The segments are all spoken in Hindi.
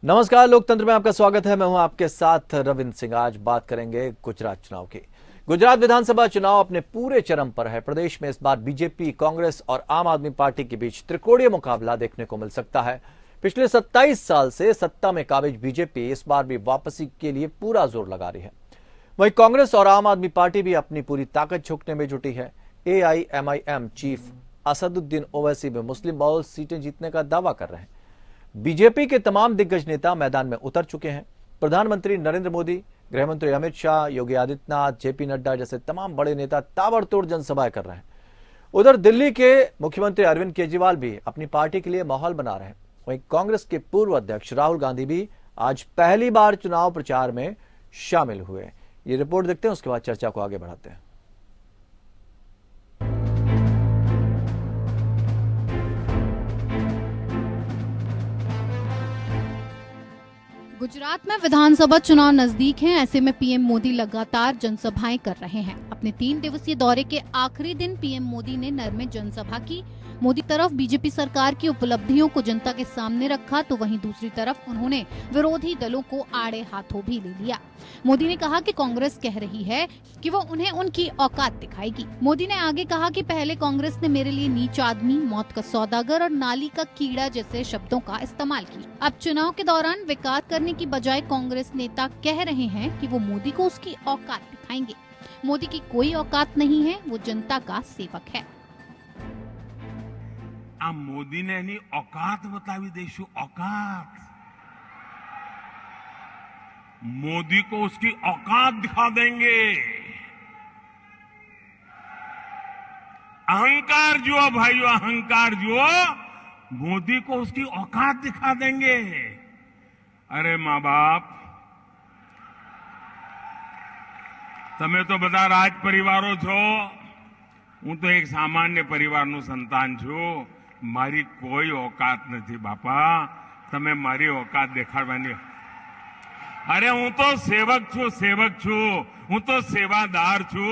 नमस्कार, लोकतंत्र में आपका स्वागत है। मैं हूं आपके साथ रविंद्र सिंह। आज बात करेंगे गुजरात चुनाव की। गुजरात विधानसभा चुनाव अपने पूरे चरम पर है। प्रदेश में इस बार बीजेपी, कांग्रेस और आम आदमी पार्टी के बीच त्रिकोणीय मुकाबला देखने को मिल सकता है। पिछले 27 साल से सत्ता में काबिज बीजेपी इस बार भी वापसी के लिए पूरा जोर लगा रही है। वहीं कांग्रेस और आम आदमी पार्टी भी अपनी पूरी ताकत झोंकने में जुटी है। AIMIM चीफ असदुद्दीन ओवैसी में मुस्लिम बहुल सीटें जीतने का दावा कर रहे हैं। बीजेपी के तमाम दिग्गज नेता मैदान में उतर चुके हैं। प्रधानमंत्री नरेंद्र मोदी, गृहमंत्री अमित शाह, योगी आदित्यनाथ, JP नड्डा जैसे तमाम बड़े नेता ताबड़तोड़ जनसभाएं कर रहे हैं। उधर दिल्ली के मुख्यमंत्री अरविंद केजरीवाल भी अपनी पार्टी के लिए माहौल बना रहे हैं। वहीं कांग्रेस के पूर्व अध्यक्ष राहुल गांधी भी आज पहली बार चुनाव प्रचार में शामिल हुए। ये रिपोर्ट देखते हैं, उसके बाद चर्चा को आगे बढ़ाते हैं। गुजरात में विधानसभा चुनाव नजदीक हैं। ऐसे में पीएम मोदी लगातार जनसभाएं कर रहे हैं। अपने 3 दिवसीय दौरे के आखिरी दिन पीएम मोदी ने नर में जनसभा की। मोदी तरफ बीजेपी सरकार की उपलब्धियों को जनता के सामने रखा, तो वहीं दूसरी तरफ उन्होंने विरोधी दलों को आड़े हाथों भी ले लिया। मोदी ने कहा कि कांग्रेस कह रही है कि वो उन्हें उनकी औकात दिखाएगी। मोदी ने आगे कहा कि पहले कांग्रेस ने मेरे लिए नीच आदमी, मौत का सौदागर और नाली का कीड़ा जैसे शब्दों का इस्तेमाल किया। अब चुनाव के दौरान विकास करने की बजाय कांग्रेस नेता कह रहे हैं कि वो मोदी को उसकी औकात दिखाएंगे। मोदी की कोई औकात नहीं है, वो जनता का सेवक है। આ મોદીને એની औकात बतावी देशु। औकात मोदी को उसकी औकात दिखा देंगे। अहंकार जुओ भाइयों, अहंकार जुओ। मोदी को उसकी औकात दिखा देंगे। अरे माँ बाप, તમે તો બધા રાજ પરિવારો છો, હું તો એક સામાન્ય પરિવારનું સંતાન છું। મારી કોઈ औकात નથી બાપા, તમે મારી औकात દેખાડવાની। અરે હું તો સેવક છું, હું તો સેવાદાર છું,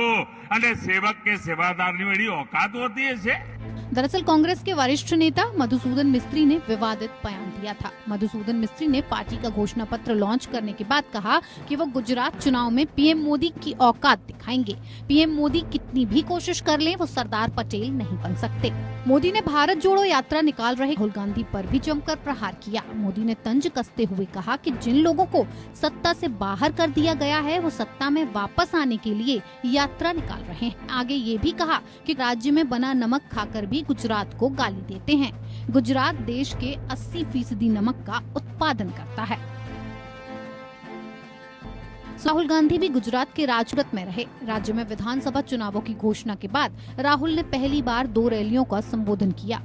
અને સેવક के સેવાદારની એવી औकात होती है। दरअसल कांग्रेस के वरिष्ठ नेता मधुसूदन मिस्त्री ने विवादित बयान दिया था। मधुसूदन मिस्त्री ने पार्टी का घोषणा पत्र लॉन्च करने के बाद कहा कि वो गुजरात चुनाव में पीएम मोदी की औकात दिखाएंगे। पीएम मोदी कितनी भी कोशिश कर लें, वो सरदार पटेल नहीं बन सकते। मोदी ने भारत जोड़ो यात्रा निकाल रहे राहुल गांधी पर भी जमकर प्रहार किया। मोदी ने तंज कसते हुए कहा कि जिन लोगों को सत्ता से बाहर कर दिया गया है, वो सत्ता में वापस आने के लिए यात्रा निकाल रहे हैं। आगे ये भी कहा कि राज्य में बना नमक खाकर भी गुजरात को गाली देते हैं। गुजरात देश के 80% नमक का उत्पादन करता है। राहुल गांधी भी गुजरात के राजकोट में रहे। राज्य में विधानसभा चुनावों की घोषणा के बाद राहुल ने पहली बार 2 रैलियों का संबोधन किया।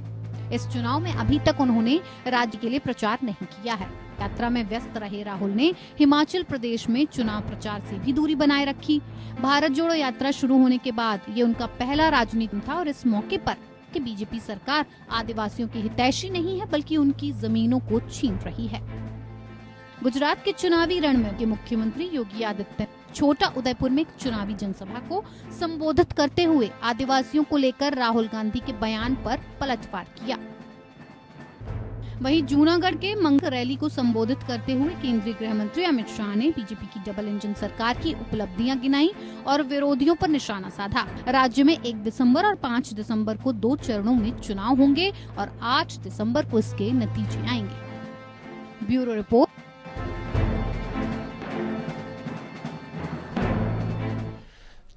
इस चुनाव में अभी तक उन्होंने राज्य के लिए प्रचार नहीं किया है। यात्रा में व्यस्त रहे राहुल ने हिमाचल प्रदेश में चुनाव प्रचार से भी दूरी बनाए रखी। भारत जोड़ो यात्रा शुरू होने के बाद ये उनका पहला राजनीति था और इस मौके पर कि बीजेपी सरकार आदिवासियों की हितैषी नहीं है, बल्कि उनकी जमीनों को छीन रही है। गुजरात के चुनावी रण में के मुख्यमंत्री योगी आदित्यनाथ छोटा उदयपुर में एक चुनावी जनसभा को संबोधित करते हुए आदिवासियों को लेकर राहुल गांधी के बयान पर पलटवार किया। वहीं जूनागढ़ के मंग रैली को संबोधित करते हुए केंद्रीय गृह मंत्री अमित शाह ने बीजेपी की डबल इंजन सरकार की उपलब्धियां गिनाई और विरोधियों पर निशाना साधा। राज्य में 1 दिसंबर और 5 दिसंबर को 2 चरणों में चुनाव होंगे और 8 दिसंबर को इसके नतीजे आएंगे। Bureau report.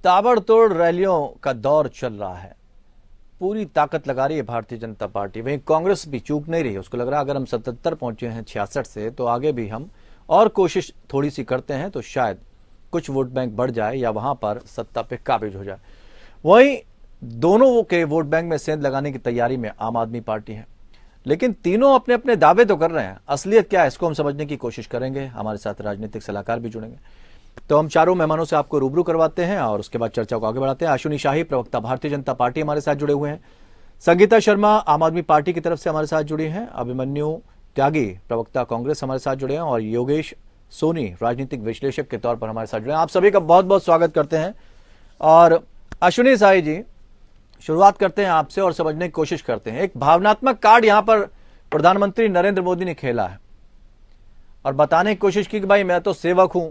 ताबड़तोड़ रैलियों का दौर चल रहा है। पूरी ताकत लगा रही है भारतीय जनता पार्टी। वहीं कांग्रेस भी चूक नहीं रही। उसको लग रहा है अगर हम 77 पहुंचे हैं 66 से, तो आगे भी हम और कोशिश थोड़ी सी करते हैं तो शायद कुछ वोट बैंक बढ़ जाए या वहां पर सत्ता पे काबिज हो जाए। वहीं दोनों के वोट बैंक में सेंध लगाने की तैयारी में आम आदमी पार्टी है। लेकिन तीनों अपने अपने दावे तो कर रहे हैं, असलियत क्या है इसको हम समझने की कोशिश करेंगे। हमारे साथ राजनीतिक सलाहकार भी जुड़ेंगे, तो हम चारों मेहमानों से आपको रूबरू करवाते हैं और उसके बाद चर्चा को आगे बढ़ाते हैं। अश्विनी शाही, प्रवक्ता भारतीय जनता पार्टी, हमारे साथ जुड़े हुए हैं। संगीता शर्मा आम आदमी पार्टी की तरफ से हमारे साथ जुड़ी हैं। अभिमन्यु त्यागी, प्रवक्ता कांग्रेस, हमारे साथ जुड़े हैं। और योगेश सोनी, राजनीतिक विश्लेषक के तौर पर हमारे साथ जुड़े हैं। आप सभी का बहुत बहुत स्वागत करते हैं। और अश्विनी शाही जी, शुरुआत करते हैं आपसे और समझने की कोशिश करते हैं। एक भावनात्मक कार्ड यहां पर प्रधानमंत्री नरेंद्र मोदी ने खेला है। और बताने की कोशिश की कि भाई मैं तो सेवक हूं,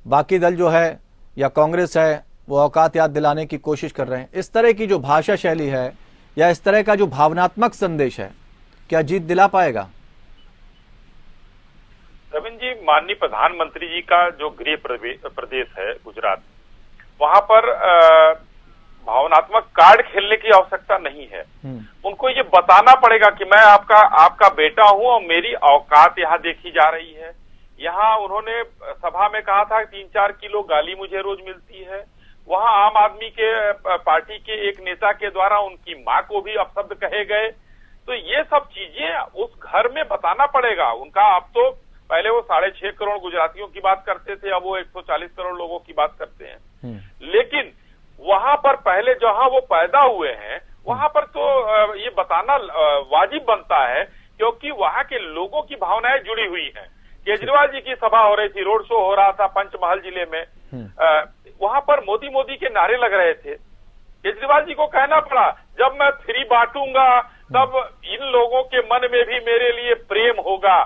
बाकी दल जो है या कांग्रेस है वो औकात याद दिलाने की कोशिश कर रहे हैं। इस तरह की जो भाषा शैली है या इस तरह का जो भावनात्मक संदेश है, क्या जीत दिला पाएगा? रविंद्र जी, माननीय प्रधानमंत्री जी का जो गृह प्रदेश है गुजरात, वहां पर भावनात्मक कार्ड खेलने की आवश्यकता नहीं है। उनको ये बताना पड़ेगा कि मैं आपका बेटा हूं और मेरी औकात यहाँ देखी जा रही है। यहाँ उन्होंने सभा में कहा था 3-4 किलो गाली मुझे रोज मिलती है। वहां आम आदमी के पार्टी के एक नेता के द्वारा उनकी मां को भी अपशब्द कहे गए। तो ये सब चीजें उस घर में बताना पड़ेगा उनका। अब तो पहले वो 6.5 करोड़ गुजरातियों की बात करते थे, अब वो 140 करोड़ लोगों की बात करते हैं। लेकिन वहां पर पहले जहां वो पैदा हुए हैं वहां पर तो ये बताना वाजिब बनता है, क्योंकि वहां के लोगों की भावनाएं जुड़ी हुई हैं। केजरीवाल जी की सभा हो रही थी, रोड शो हो रहा था पंचमहल जिले में, वहां पर मोदी मोदी के नारे लग रहे थे। केजरीवाल जी को कहना पड़ा जब मैं फ्री बांटूंगा तब इन लोगों के मन में भी मेरे लिए प्रेम होगा।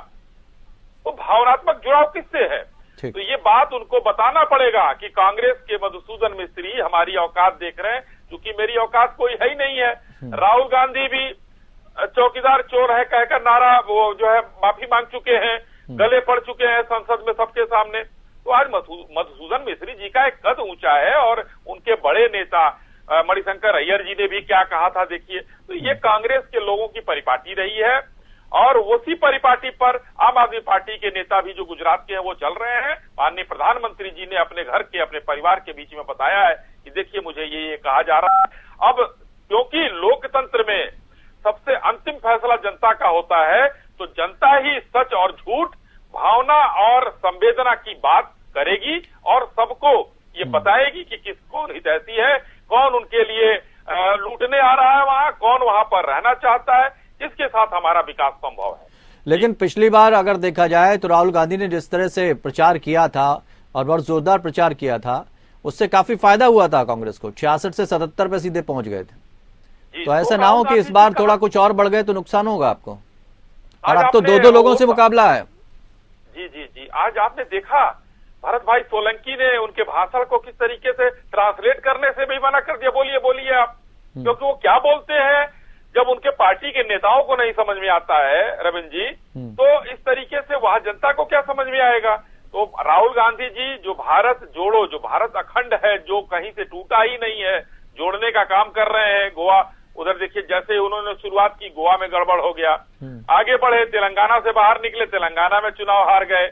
तो भावनात्मक जुड़ाव किससे है? तो ये बात उनको बताना पड़ेगा कि कांग्रेस के मधुसूदन मिस्त्री हमारी औकात देख रहे हैं, क्योंकि मेरी औकात कोई है ही नहीं है। राहुल गांधी भी चौकीदार चोर है कहकर नारा वो जो है माफी मांग चुके हैं, गले पड़ चुके हैं संसद में सबके सामने। तो आज मधुसूदन मिस्त्री जी का एक कद ऊंचा है और उनके बड़े नेता मणिशंकर अय्यर जी ने भी क्या कहा था देखिए। तो ये कांग्रेस के लोगों की परिपाटी रही है और उसी परिपाटी पर आम आदमी पार्टी के नेता भी जो गुजरात के हैं वो चल रहे हैं। माननीय प्रधानमंत्री जी ने अपने घर के अपने परिवार के बीच में बताया है कि देखिए मुझे ये कहा जा रहा है। अब क्योंकि लोकतंत्र में सबसे अंतिम फैसला जनता का होता है, तो जनता ही सच और झूठ, भावना और संवेदना की बात करेगी और सबको ये बताएगी कि कौन हितैषी है, कौन उनके लिए लूटने आ रहा है वहां, कौन वहां पर रहना चाहता है, इसके साथ हमारा विकास संभव है। लेकिन पिछली बार अगर देखा जाए तो राहुल गांधी ने जिस तरह से प्रचार किया था और बहुत जोरदार प्रचार किया था, उससे काफी फायदा हुआ था कांग्रेस को। 66 से 77 पे सीधे पहुंच गए थे। तो ऐसा ना हो कि इस बार थोड़ा कुछ और बढ़ गए तो नुकसान होगा आपको। और अब तो 2-2 लोगों से मुकाबला है। जी, आज आपने देखा भरत भाई सोलंकी ने उनके भाषण को किस तरीके से ट्रांसलेट करने से भी मना कर दिया। बोलिए आप, क्योंकि वो क्या बोलते हैं जब उनके पार्टी के नेताओं को नहीं समझ में आता है रविंद्र जी, तो इस तरीके से वहां जनता को क्या समझ में आएगा। तो राहुल गांधी जी जो भारत जोड़ो, जो भारत अखंड है, जो कहीं से टूटा ही नहीं है, जोड़ने का काम कर रहे हैं। गोवा उधर देखिए जैसे उन्होंने शुरुआत की, गोवा में गड़बड़ हो गया, आगे बढ़े, तेलंगाना से बाहर निकले, तेलंगाना में चुनाव हार गए।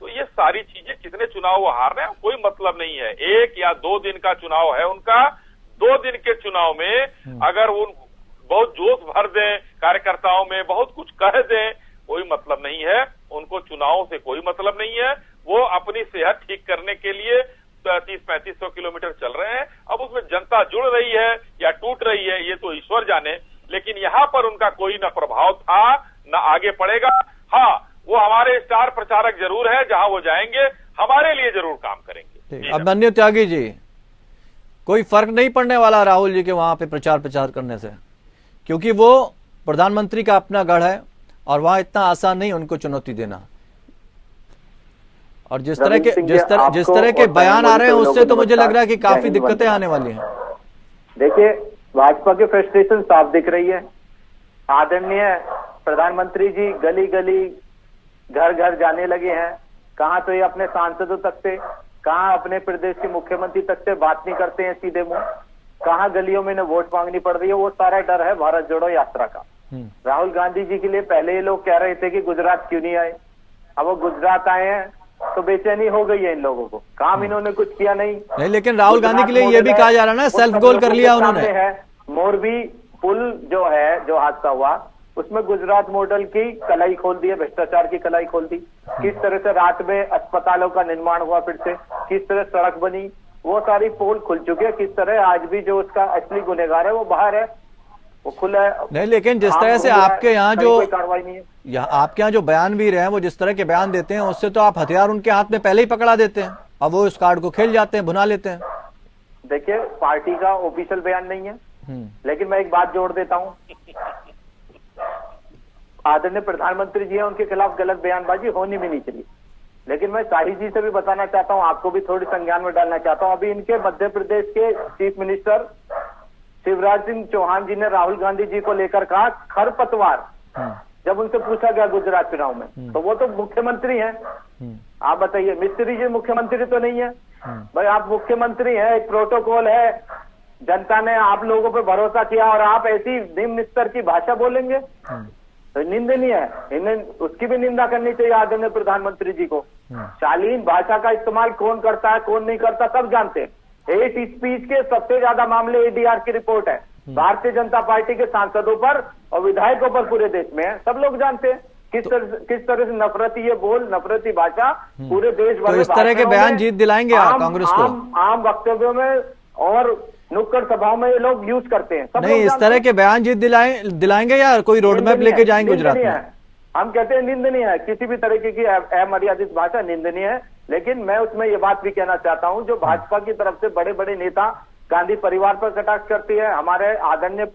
तो ये सारी चीजें, कितने चुनाव वो हार रहे हैं कोई मतलब नहीं है। 1 या 2 दिन का चुनाव है उनका। 2 दिन के चुनाव में अगर वो बहुत जोश भर दें कार्यकर्ताओं में, बहुत कुछ कह दें, कोई मतलब नहीं है। उनको चुनावों से कोई मतलब नहीं है। वो अपनी सेहत ठीक करने के लिए 30-3500 किलोमीटर चल रहे हैं। अब उसमें जनता जुड़ रही है या टूट रही है ये तो ईश्वर जाने, लेकिन यहाँ पर उनका कोई न प्रभाव था न आगे पड़ेगा। हाँ, वो हमारे स्टार प्रचारक जरूर है, जहां वो जाएंगे हमारे लिए जरूर काम करेंगे। अभिमन्यु त्यागी जी, कोई फर्क नहीं पड़ने वाला राहुल जी के वहां पे प्रचार करने से, क्योंकि वो प्रधानमंत्री का अपना गढ़ है और वहां इतना आसान नहीं उनको चुनौती देना। और जिस तरह के बयान आ रहे हैं उससे तो मुझे लग रहा है कि काफी दिक्कतें आने वाली हैं। देखिए, भाजपा की फ्रस्ट्रेशन साफ दिख रही है। आदरणीय प्रधानमंत्री जी गली गली घर घर जाने लगे हैं। कहां तो ये अपने सांसदों तक से, कहां अपने प्रदेश के मुख्यमंत्री तक से बात नहीं करते हैं सीधे मुंह, कहां गलियों में इन्हें वोट मांगनी पड़ रही है। वो सारा डर है भारत जोड़ो यात्रा का। राहुल गांधी जी के लिए पहले ये लोग कह रहे थे कि गुजरात क्यों नहीं आए, अब वो गुजरात आए हैं तो बेचैनी हो गई है इन लोगों को। काम इन्होंने कुछ किया नहीं, लेकिन राहुल गांधी के लिए ये भी कहा जा रहा है ना, सेल्फ गोल कर लिया उन्होंने। मोरबी पुल जो है, जो हादसा हुआ, उसमें गुजरात मॉडल की कलाई खोल दी है, भ्रष्टाचार की कलाई खोल दी। किस तरह से रात में अस्पतालों का निर्माण हुआ, फिर से किस तरह सड़क बनी, वो सारी पोल खुल चुकी है। किस तरह आज भी जो उसका असली गुनहगार है वो बाहर है, वो खुला है नहीं। लेकिन जिस तरह से आपके यहाँ जो कार्रवाई नहीं है, आपके यहाँ जो बयानवीर हैं वो जिस तरह के बयान देते हैं, उससे तो आप हथियार उनके हाथ में पहले ही पकड़ा देते हैं। अब वो इस कार्ड को खेल जाते हैं, भुना लेते हैं। देखिए, पार्टी का ऑफिशियल बयान नहीं है, लेकिन मैं एक बात जोड़ देता हूँ। आदरणीय प्रधानमंत्री जी हैं, उनके खिलाफ गलत बयानबाजी होनी भी नहीं चाहिए। लेकिन मैं शाही जी से भी बताना चाहता हूं, आपको भी थोड़ी संज्ञान में डालना चाहता हूं। अभी इनके मध्य प्रदेश के चीफ मिनिस्टर शिवराज सिंह चौहान जी ने राहुल गांधी जी को लेकर कहा खरपतवार, जब उनसे पूछा गया गुजरात चुनाव में, तो वो तो मुख्यमंत्री हैं। आप बताइए, मिस्त्री जी मुख्यमंत्री तो नहीं है भाई, आप मुख्यमंत्री हैं, एक प्रोटोकॉल है, जनता ने आप लोगों पे भरोसा किया और आप ऐसी निम्न स्तर की भाषा बोलेंगे तो निंदनीय है। इन्हें उसकी भी निंदा करनी चाहिए आदरणीय प्रधानमंत्री जी को। शालीन भाषा का इस्तेमाल कौन करता है कौन नहीं करता सब जानते हैं। हेट स्पीच के सबसे ज्यादा मामले एडीआर की रिपोर्ट है भारतीय जनता पार्टी के सांसदों पर और विधायकों पर पूरे देश में है, सब लोग जानते हैं किस तरह से नफरती ये बोल, नफरती भाषा पूरे देश भर में। तो इस तरह के बयान जीत दिलाएंगे कांग्रेस को? आम वक्तव्यों में और नुक्कड़ सभाओं में ये लोग यूज करते हैं। नहीं, इस तरह के बयान जीत दिलाएंगे या कोई रोड मैप लेके जाएंगे गुजरात में? हम कहते हैं निंदनीय है, किसी भी तरीके की अमर्यादित भाषा निंदनीय है। लेकिन मैं उसमें ये बात भी कहना चाहता हूं, जो भाजपा की तरफ से बड़े बड़े नेता गांधी परिवार पर कटाक्ष करती है, हमारे आदरणीय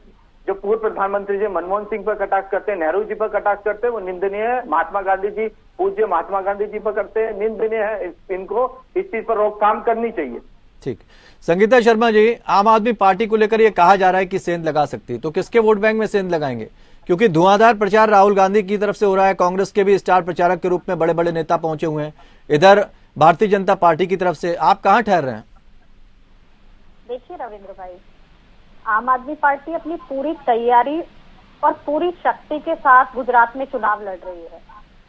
जो पूर्व प्रधानमंत्री जी मनमोहन सिंह पर कटाक्ष करते हैं, नेहरू जी पर कटाक्ष करते हैं, वो निंदनीय है। महात्मा गांधी जी, पूज्य महात्मा गांधी जी पर करते हैं, निंदनीय है। इनको इस चीज पर रोकथाम करनी चाहिए। ठीक। संगीता शर्मा जी, आम आदमी पार्टी को लेकर यह कहा जा रहा है कि सेंध लगा सकती है, तो किसके वोट बैंक में सेंध लगाएंगे? क्योंकि धुआंधार प्रचार राहुल गांधी की तरफ से हो रहा है, कांग्रेस के भी स्टार प्रचारक के रूप में बड़े बड़े नेता पहुंचे हुए हैं, इधर भारतीय जनता पार्टी की तरफ से, आप कहां ठहर रहे हैं? देखिए रविंद्र भाई, आम आदमी पार्टी अपनी पूरी तैयारी और पूरी शक्ति के साथ गुजरात में चुनाव लड़ रही है।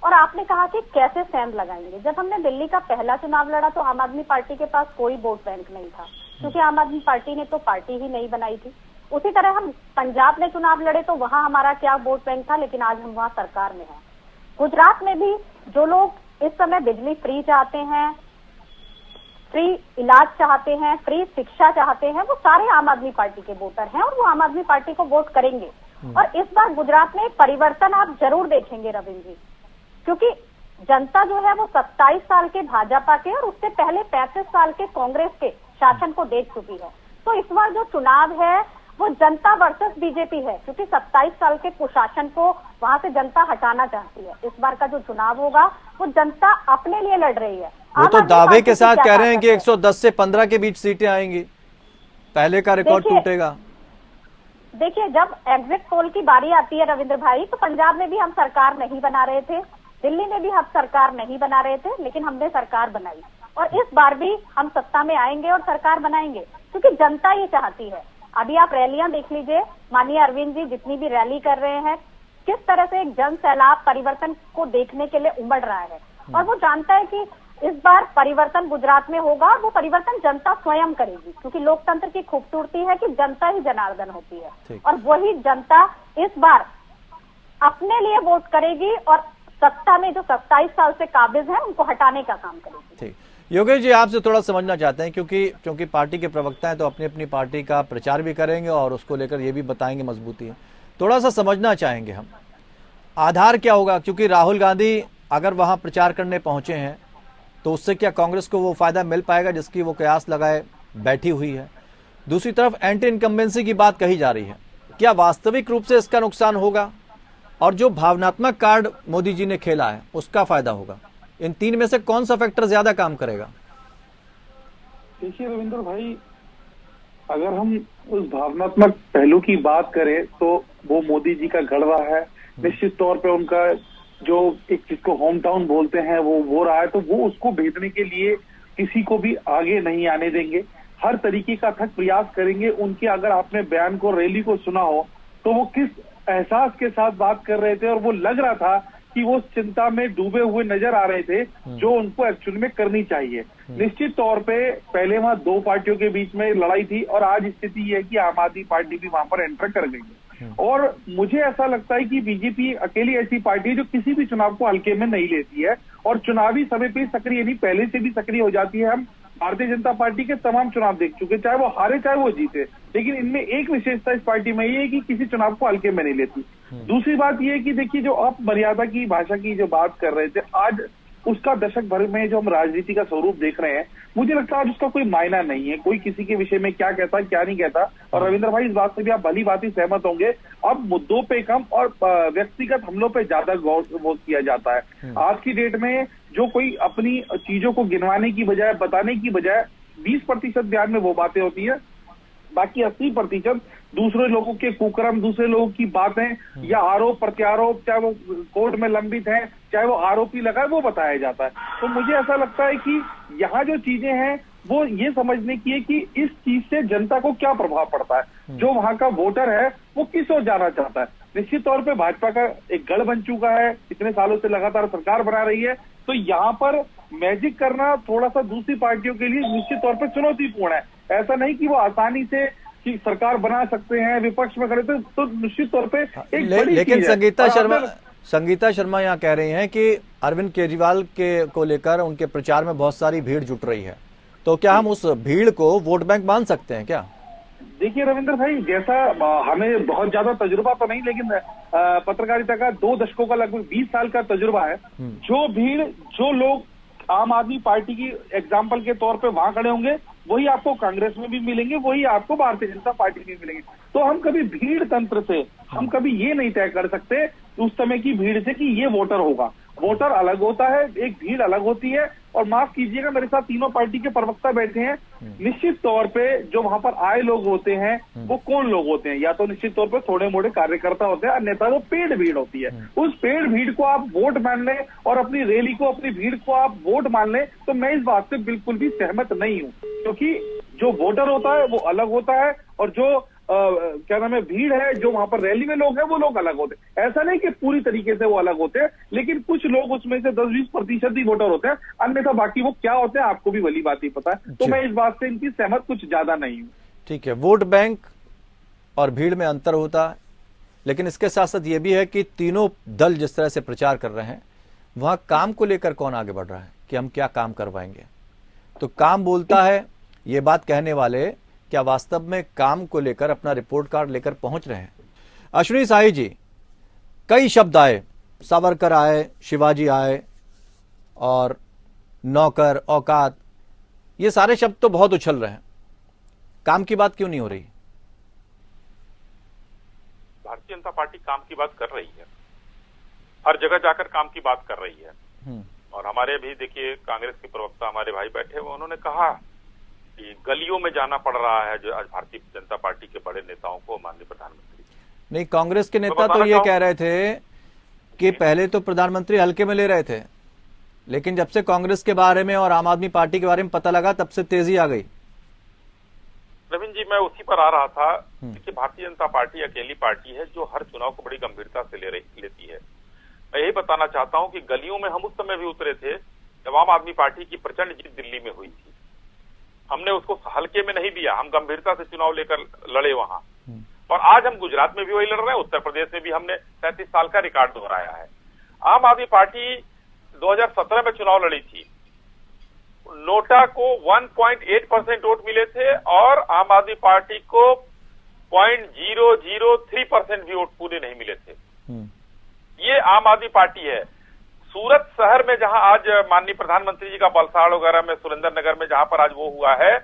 और आपने कहा कि कैसे सेंध लगाएंगे। जब हमने दिल्ली का पहला चुनाव लड़ा तो आम आदमी पार्टी के पास कोई वोट बैंक नहीं था, क्योंकि आम आदमी पार्टी ने तो पार्टी ही नहीं बनाई थी। उसी तरह हम पंजाब में चुनाव लड़े तो वहां हमारा क्या वोट बैंक था, लेकिन आज हम वहां सरकार में हैं। गुजरात में भी जो लोग इस समय बिजली फ्री चाहते हैं, फ्री इलाज चाहते हैं, फ्री शिक्षा चाहते हैं, वो सारे आम आदमी पार्टी के वोटर हैं और वो आम आदमी पार्टी को वोट करेंगे। और इस बार गुजरात में परिवर्तन आप जरूर देखेंगे रविंद्र जी, क्योंकि जनता जो है वो 27 साल के भाजपा के और उससे पहले 35 साल के कांग्रेस के शासन को देख चुकी है। तो इस बार जो चुनाव है वो जनता वर्सेस बीजेपी है, क्योंकि 27 साल के कुशासन को वहां से जनता हटाना चाहती है। इस बार का जो चुनाव होगा वो जनता अपने लिए लड़ रही है। वो तो दावे के साथ कह रहे हैं कि 110 से 15 के बीच सीटें आएंगी, पहले का रिकॉर्ड टूटेगा। देखिए, जब एग्जिट पोल की बारी आती है रविंद्र भाई, तो पंजाब में भी हम सरकार नहीं बना रहे थे, दिल्ली में भी हम सरकार नहीं बना रहे थे, लेकिन हमने सरकार बनाई। और इस बार भी हम सत्ता में आएंगे और सरकार बनाएंगे, क्योंकि जनता ये चाहती है। अभी आप रैलियां देख लीजिए, माननीय अरविंद जी जितनी भी रैली कर रहे हैं, किस तरह से एक जन सैलाब परिवर्तन को देखने के लिए उमड़ रहा है। और वो जानता है कि इस बार परिवर्तन गुजरात में होगा और वो परिवर्तन जनता स्वयं करेगी, क्योंकि लोकतंत्र की खूबसूरती है कि जनता ही जनार्दन होती है। और वही जनता इस बार अपने लिए वोट करेगी और सत्ता में जो 27 साल से काबिज हैं उनको हटाने का काम करेगी। ठीक। योगेश जी, आपसे थोड़ा समझना चाहते हैं, क्योंकि पार्टी के प्रवक्ता हैं तो अपनी अपनी पार्टी का प्रचार भी करेंगे और उसको लेकर ये भी बताएंगे मजबूती है। थोड़ा सा समझना चाहेंगे हम, आधार क्या होगा? क्योंकि राहुल गांधी अगर वहां प्रचार करने पहुंचे हैं तो उससे क्या कांग्रेस को वो फायदा मिल पाएगा जिसकी वो कयास लगाए बैठी हुई है? दूसरी तरफ एंटी इनकम्बेंसी की बात कही जा रही है, क्या वास्तविक रूप से इसका नुकसान होगा? और जो भावनात्मक कार्ड मोदी जी ने खेला है उसका फायदा होगा? इन तीन में से कौन सा फैक्टर ज्यादा काम करेगा? देखिए रविंद्र भाई, अगर हम उस भावनात्मक पहलू की बात करें तो वो मोदी जी का गढ़वा है। निश्चित तौर पे उनका जो एक जिसको होम टाउन बोलते हैं वो रहा है, तो वो उसको भेजने के लिए किसी को भी आगे नहीं आने देंगे, हर तरीके का अथक प्रयास करेंगे। उनके अगर आपने बयान को, रैली को सुना हो तो वो किस एहसास के साथ बात कर रहे थे और वो लग रहा था कि वो चिंता में डूबे हुए नजर आ रहे थे, जो उनको एक्चुअल में करनी चाहिए। निश्चित तौर पे पहले वहां दो पार्टियों के बीच में लड़ाई थी और आज स्थिति ये है कि आम आदमी पार्टी भी वहां पर एंटर कर गई है। और मुझे ऐसा लगता है कि बीजेपी अकेली ऐसी पार्टी है जो किसी भी चुनाव को हल्के में नहीं लेती है और चुनावी समय पे सक्रिय नहीं, पहले से भी सक्रिय हो जाती है। हम भारतीय जनता पार्टी के तमाम चुनाव देख चुके, चाहे वो हारे चाहे वो जीते, लेकिन इनमें एक विशेषता इस पार्टी में ये है कि किसी चुनाव को हल्के में नहीं लेती। दूसरी बात ये है कि देखिए, जो आप मर्यादा की भाषा की जो बात कर रहे थे, आज उसका दशक भर में जो हम राजनीति का स्वरूप देख रहे हैं, मुझे लगता है उसका कोई मायना नहीं है। कोई किसी के विषय में क्या कहता है क्या नहीं कहता। और रविंद्र भाई, इस बात से भी आप भली बात ही सहमत होंगे, अब मुद्दों पे कम और व्यक्तिगत हमलों पे ज्यादा गौर किया जाता है। आज की डेट में जो कोई अपनी चीजों को गिनवाने की बजाय, बताने की बजाय 20% ध्यान में वो बातें होती है, बाकी 80% दूसरे लोगों के कुकर्म, दूसरे लोगों की बातें या आरोप प्रत्यारोप, चाहे वो कोर्ट में लंबित है, चाहे वो आरोपी लगा है, वो बताया जाता है। तो मुझे ऐसा लगता है कि यहाँ जो चीजें हैं वो ये समझने की है कि इस चीज से जनता को क्या प्रभाव पड़ता है, जो वहां का वोटर है वो किस ओर जाना चाहता है। निश्चित तौर पे भाजपा का एक गढ़ बन चुका है, इतने सालों से लगातार सरकार बना रही है, तो यहाँ पर मैजिक करना थोड़ा सा दूसरी पार्टियों के लिए निश्चित तौर पर चुनौतीपूर्ण है। ऐसा नहीं कि वो आसानी से कि सरकार बना सकते हैं, विपक्ष में खड़े तो निश्चित तौर पे एक बड़ी लेकिन चीज है। संगीता शर्मा यहाँ कह रही हैं कि अरविंद केजरीवाल के को लेकर उनके प्रचार में बहुत सारी भीड़ जुट रही है, तो क्या हम उस भीड़ को वोट बैंक मान सकते हैं क्या? देखिए रविंद्र भाई, जैसा हमें बहुत ज्यादा तजुर्बा तो नहीं, लेकिन पत्रकारिता का 2 दशकों का लगभग 20 साल का तजुर्बा है। जो भीड़, जो लोग आम आदमी पार्टी की एग्जाम्पल के तौर पे वहां खड़े होंगे, वही आपको कांग्रेस में भी मिलेंगे, वही आपको भारतीय जनता पार्टी में भी मिलेंगे। तो हम कभी भीड़ तंत्र से हम कभी ये नहीं तय कर सकते उस समय की भीड़ से कि ये वोटर होगा। वोटर अलग होता है, एक भीड़ अलग होती है। और माफ कीजिएगा, मेरे साथ तीनों पार्टी के प्रवक्ता बैठे हैं। निश्चित तौर पे जो वहां पर आए लोग होते हैं वो कौन लोग होते हैं? या तो निश्चित तौर पे थोड़े मोटे कार्यकर्ता होते हैं, अन्यथा वो पेड़ भीड़ होती है। उस पेड़ भीड़ को आप वोट मान लें और अपनी रैली को, अपनी भीड़ को आप वोट मान लें, तो मैं इस बात से बिल्कुल भी सहमत नहीं हूं। क्योंकि जो वोटर होता है वो अलग होता है और जो क्या नाम है, भीड़ है, जो वहां पर रैली में लोग हैं, वो लोग अलग होते हैं। ऐसा नहीं कि पूरी तरीके से वो अलग होते हैं, लेकिन कुछ लोग उसमें से 10-20% ही वोटर होते हैं, अन्यथा बाकी वो क्या होते हैं आपको भी भली बात ही पता है। तो मैं इस बात से इनकी सहमत कुछ ज्यादा नहीं हूं। ठीक है, वोट बैंक और भीड़ में अंतर होता है, लेकिन इसके साथ साथ ये भी है कि तीनों दल जिस तरह से प्रचार कर रहे हैं, वहां काम को लेकर कौन आगे बढ़ रहा है कि हम क्या काम करवाएंगे। तो काम बोलता है, ये बात कहने वाले क्या वास्तव में काम को लेकर अपना रिपोर्ट कार्ड लेकर पहुंच रहे हैं? अश्विनी साही जी, कई शब्द आए, सावरकर आए, शिवाजी आए और नौकर, औकात, ये सारे शब्द तो बहुत उछल रहे हैं, काम की बात क्यों नहीं हो रही? भारतीय जनता पार्टी काम की बात कर रही है, हर जगह जाकर काम की बात कर रही है। और हमारे भी देखिए कांग्रेस के प्रवक्ता हमारे भाई बैठे हुए, उन्होंने कहा कि गलियों में जाना पड़ रहा है जो आज भारतीय जनता पार्टी के बड़े नेताओं को, माननीय प्रधानमंत्री। नहीं, कांग्रेस के नेता तो ये कह रहे थे कि पहले तो प्रधानमंत्री हल्के में ले रहे थे, लेकिन जब से कांग्रेस के बारे में और आम आदमी पार्टी के बारे में पता लगा, तब से तेजी आ गई। रविंद्र जी, मैं उसी पर आ रहा था कि भारतीय जनता पार्टी अकेली पार्टी है जो हर चुनाव को बड़ी गंभीरता से लेती है। मैं यही बताना चाहता हूं कि गलियों में हम उस समय भी उतरे थे जब आम आदमी पार्टी की प्रचंड जीत दिल्ली में हुई थी। हमने उसको हल्के में नहीं लिया, हम गंभीरता से चुनाव लेकर लड़े वहां। और आज हम गुजरात में भी वही लड़ रहे हैं, उत्तर प्रदेश में भी हमने 37 साल का रिकॉर्ड दोहराया है। आम आदमी पार्टी 2017 में चुनाव लड़ी थी, नोटा को 1.8% वोट मिले थे और आम आदमी पार्टी को 0.003% भी वोट पूरे नहीं मिले थे। ये आम आदमी पार्टी है। सूरत शहर में जहां आज माननीय प्रधानमंत्री जी का बलसाड़ वगैरह में, सुरेंद्र नगर में जहां पर आज वो हुआ है,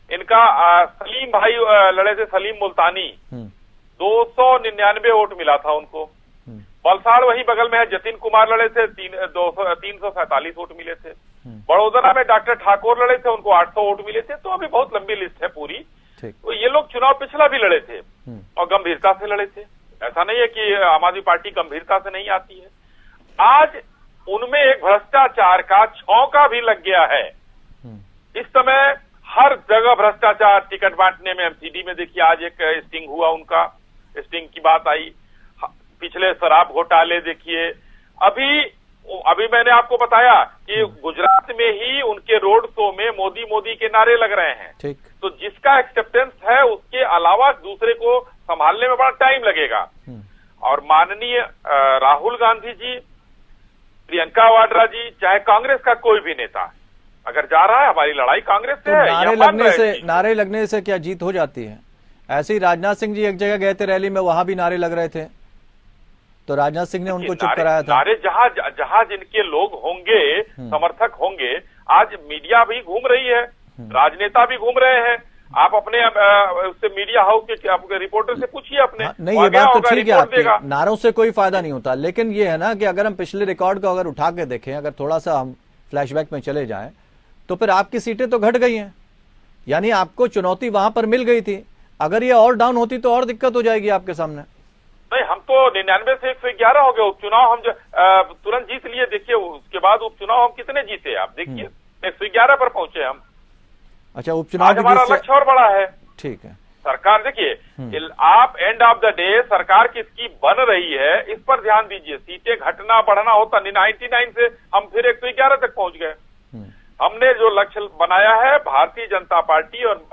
इनका सलीम भाई लड़े थे, सलीम मुल्तानी, 299 वोट मिला था उनको। बलसाड़ वही बगल में है, जतिन कुमार लड़े थे, 347 वोट मिले थे। बड़ोदरा में डॉक्टर ठाकुर लड़े थे, उनको 800 वोट मिले थे। तो अभी बहुत लंबी लिस्ट है पूरी। तो ये लोग चुनाव पिछला भी लड़े थे और गंभीरता से लड़े थे। ऐसा नहीं है कि आम आदमी पार्टी गंभीरता से नहीं आती है। आज उनमें एक भ्रष्टाचार का छौंका भी लग गया है। इस समय हर जगह भ्रष्टाचार, टिकट बांटने में, एमसीडी में देखिए आज एक स्टिंग हुआ, उनका स्टिंग की बात आई। पिछले शराब घोटाले देखिए, अभी मैंने आपको बताया कि गुजरात में ही उनके रोड शो में मोदी मोदी के नारे लग रहे हैं। तो जिसका एक्सेप्टेंस है उसके अलावा दूसरे को संभालने में बड़ा टाइम लगेगा। और माननीय राहुल गांधी जी, प्रियंका वाड्रा जी, चाहे कांग्रेस का कोई भी नेता अगर जा रहा है, हमारी लड़ाई कांग्रेस से है। नारे लगने से क्या जीत हो जाती है? ऐसे ही राजनाथ सिंह जी एक जगह गए थे रैली में, वहां भी नारे लग रहे थे। तो राजनाथ सिंह ने उनको चुप नारे- कराया था। नारे जहां जिनके लोग होंगे, समर्थक होंगे, आज मीडिया भी घूम रही है, राजनेता भी घूम रहे हैं। आप अपने उससे मीडिया हाउस के आपके रिपोर्टर से पूछिए अपने। हाँ, नहीं, ये बात तो ठीक है रिपोर्ट देगा। आपकी, नारों से कोई फायदा नहीं होता, लेकिन ये है ना कि अगर हम पिछले रिकॉर्ड को अगर उठा के देखें, अगर थोड़ा सा हम फ्लैशबैक में चले जाएं, तो फिर आपकी सीटें तो घट गई हैं, यानी आपको चुनौती वहां पर मिल गई थी। अगर ये और डाउन होती तो और दिक्कत हो जाएगी आपके सामने। नहीं, हम तो 99 से 111 हो गए उपचुनाव, हम तुरंत जीत लिए। देखिए उसके बाद उपचुनाव हम कितने जीते आप देखिए, 111 पर पहुंचे हम। अच्छा, उपचुनाव आज हमारा लक्ष्य और बड़ा है। ठीक है। सरकार देखिए, आप एंड ऑफ द डे सरकार किसकी बन रही है इस पर ध्यान दीजिए। सीटें घटना बढ़ना होता, 99 से हम फिर 111 तक पहुंच गए। हमने जो लक्ष्य बनाया है, भारतीय जनता पार्टी और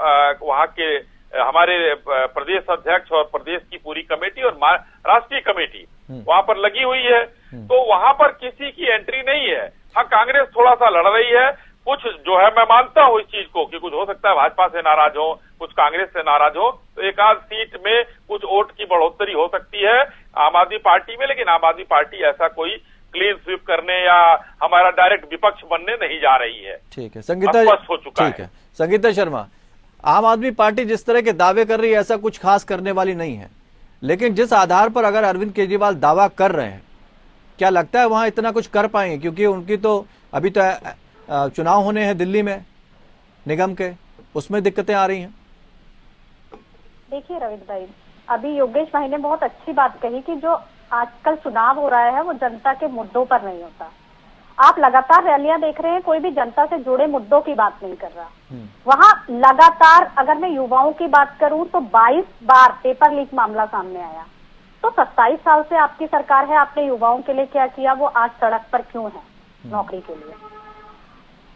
वहां के हमारे प्रदेश अध्यक्ष और प्रदेश की पूरी कमेटी और राष्ट्रीय कमेटी वहां पर लगी हुई है, तो वहां पर किसी की एंट्री नहीं है। हाँ, कांग्रेस थोड़ा सा लड़ रही है, कुछ जो है मैं मानता हूं इस चीज को कि कुछ हो सकता है भाजपा से नाराज हो, कुछ कांग्रेस से नाराज हो, तो एक आध सीट में कुछ वोट की बढ़ोतरी हो सकती है आम आदमी पार्टी में, लेकिन आम आदमी पार्टी ऐसा कोई क्लीन स्वीप करने या हमारा डायरेक्ट विपक्ष बनने नहीं जा रही है। ठीक है, संगीता स्पष्ट हो चुका ठीक है। संगीता शर्मा, आम आदमी पार्टी जिस तरह के दावे कर रही है ऐसा कुछ खास करने वाली नहीं है, लेकिन जिस आधार पर अगर अरविंद केजरीवाल दावा कर रहे हैं, क्या लगता है वहां इतना कुछ कर पाएंगे? क्योंकि उनकी तो अभी तो चुनाव होने हैं दिल्ली में निगम के, उसमें दिक्कतें आ रही हैं। देखिए रविंद्र भाई, अभी योगेश भाई ने बहुत अच्छी बात कही कि जो आजकल चुनाव हो रहा है वो जनता के मुद्दों पर नहीं होता। आप लगातार रैलियां देख रहे हैं, कोई भी जनता से जुड़े मुद्दों की बात नहीं कर रहा। वहां लगातार अगर मैं युवाओं की बात करूं तो 22 बार पेपर लीक मामला सामने आया। तो 27 साल से आपकी सरकार है, आपने युवाओं के लिए क्या किया? वो आज सड़क पर क्यों है नौकरी के लिए?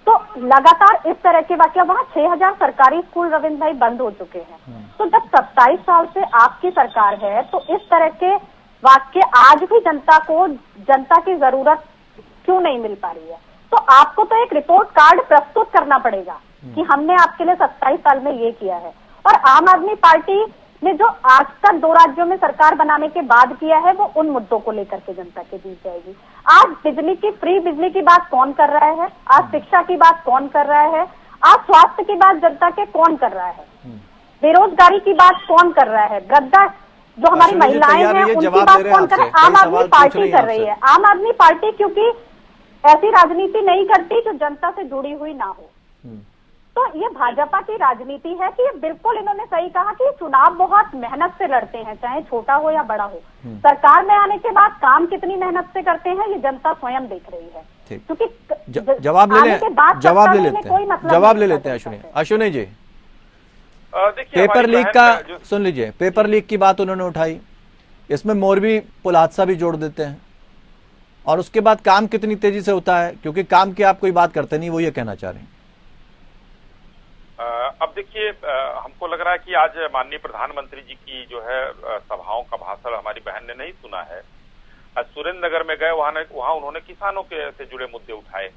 तो लगातार इस तरह के वाकया, वहां 6000 सरकारी स्कूल रविंद्र भाई बंद हो चुके हैं। तो जब 27 साल से आपकी सरकार है तो इस तरह के वाक्य आज भी जनता की जरूरत क्यों नहीं मिल पा रही है? तो आपको तो एक रिपोर्ट कार्ड प्रस्तुत करना पड़ेगा कि हमने आपके लिए 27 साल में ये किया है। और आम आदमी पार्टी ने जो आज तक 2 राज्यों में सरकार बनाने के बाद किया है वो उन मुद्दों को लेकर के जनता के बीच जाएगी। आज बिजली की, फ्री बिजली की बात कौन कर रहा है? आज शिक्षा की बात कौन कर रहा है? आज स्वास्थ्य की बात जनता के कौन कर रहा है? बेरोजगारी की बात कौन कर रहा है? वृद्धा जो हमारी महिलाएं हैं उनकी बात कौन कर रहा है? आम आदमी पार्टी कर रही है। आम आदमी पार्टी क्योंकि ऐसी राजनीति नहीं करती जो जनता से जुड़ी हुई ना हो। तो ये भाजपा की राजनीति है कि ये बिल्कुल, इन्होंने सही कहा कि चुनाव बहुत मेहनत से लड़ते हैं, चाहे छोटा हो या बड़ा हो। सरकार में आने के बाद काम कितनी मेहनत से करते हैं ये जनता स्वयं देख रही है। क्योंकि जवाब ले लेते हैं अश्विनी जी। पेपर लीक का सुन लीजिए, पेपर लीक की बात उन्होंने उठाई, इसमें मोरबी पुल हादसा भी जोड़ देते हैं, और उसके बाद काम कितनी तेजी से होता है, क्योंकि काम की आप कोई बात करते नहीं, वो ये कहना चाह रहे हैं। अब देखिए, हमको लग रहा है कि आज माननीय प्रधानमंत्री जी की जो है सभाओं का भाषण हमारी बहन ने नहीं सुना है। आज सुरेंद्र नगर में गए, वहां उन्होंने किसानों के से जुड़े मुद्दे उठाए,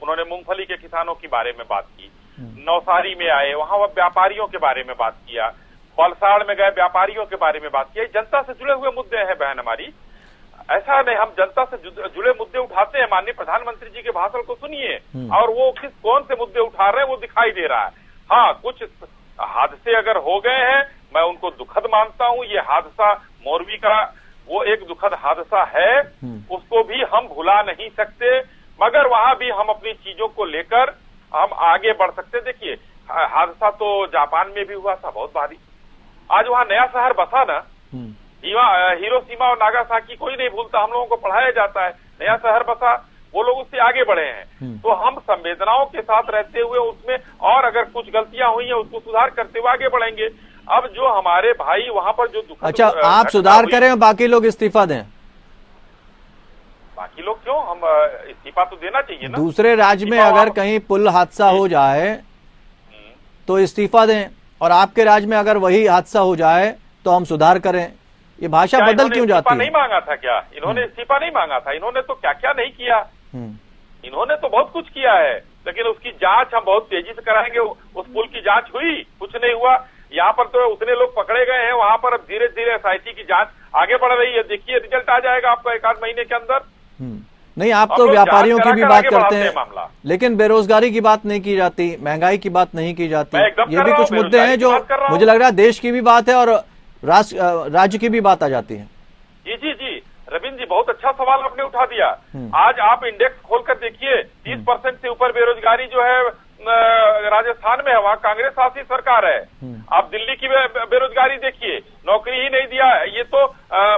उन्होंने मूंगफली के किसानों की बारे में बात की। नौसारी में आए, वहां वह व्यापारियों के बारे में बात किया। वलसाड़ में गए, व्यापारियों के बारे में बात किया। जनता से जुड़े हुए मुद्दे हैं बहन हमारी, ऐसा नहीं। हम जनता से जुड़े मुद्दे उठाते हैं। माननीय प्रधानमंत्री जी के भाषण को सुनिए, और वो कौन से मुद्दे उठा रहे हैं वो दिखाई दे रहा है। हाँ, कुछ हादसे अगर हो गए हैं, मैं उनको दुखद मानता हूँ। ये हादसा मोरबी का वो एक दुखद हादसा है, उसको भी हम भुला नहीं सकते, मगर वहां भी हम अपनी चीजों को लेकर हम आगे बढ़ सकते। देखिए, हादसा तो जापान में भी हुआ था, बहुत भारी। आज वहां नया शहर बसा ना, हिरोशिमा और नागासाकी कोई नहीं भूलता, हम लोगों को पढ़ाया जाता है। नया शहर बसा, वो लोग उससे आगे बढ़े हैं। तो हम संवेदनाओं के साथ रहते हुए उसमें, और अगर कुछ गलतियां हुई हैं उसको सुधार करते हुए आगे बढ़ेंगे। अब जो हमारे भाई वहां पर जो दुखद, अच्छा, आप सुधार करें और बाकी लोग इस्तीफा दें? बाकी लोग क्यों, हम इस्तीफा तो देना चाहिए ना। दूसरे राज्य में अगर कहीं पुल हादसा हो जाए तो इस्तीफा दें, और आपके राज्य में अगर वही हादसा हो जाए तो हम सुधार करें। ये भाषा बदल क्यों जाती है? नहीं मांगा था क्या इन्होंने? इस्तीफा नहीं मांगा था इन्होंने, तो क्या क्या नहीं किया इन्होंने, तो बहुत कुछ किया है। लेकिन उसकी जांच हम बहुत तेजी से कराएंगे। उस पुल की जांच हुई, कुछ नहीं हुआ। यहाँ पर तो उतने लोग पकड़े गए हैं, वहां पर अब धीरे धीरे एसआईटी की जांच आगे बढ़ रही है। देखिए रिजल्ट आ जाएगा आपका 1-8 महीने के अंदर। नहीं, आप हम तो लोग व्यापारियों जांच की भी करा बात के करते बढ़ाते हैं, हैं मामला। लेकिन बेरोजगारी की बात नहीं की जाती, महंगाई की बात नहीं की जाती। मैं एकदम ये कर भी रहा कुछ हूं, मुद्दे हैं बेरोजगारी जो की बात कर रहा हूं। मुझे लग रहा है देश की भी बात है और राज्य की भी बात आ जाती है। जी रविंद्र जी, बहुत अच्छा सवाल आपने उठा दिया। आज आप इंडेक्स खोलकर देखिए, 30% से ऊपर बेरोजगारी जो है राजस्थान में है, वहाँ कांग्रेस शासित सरकार है। आप दिल्ली की बेरोजगारी देखिए, नौकरी ही नहीं दिया, ये तो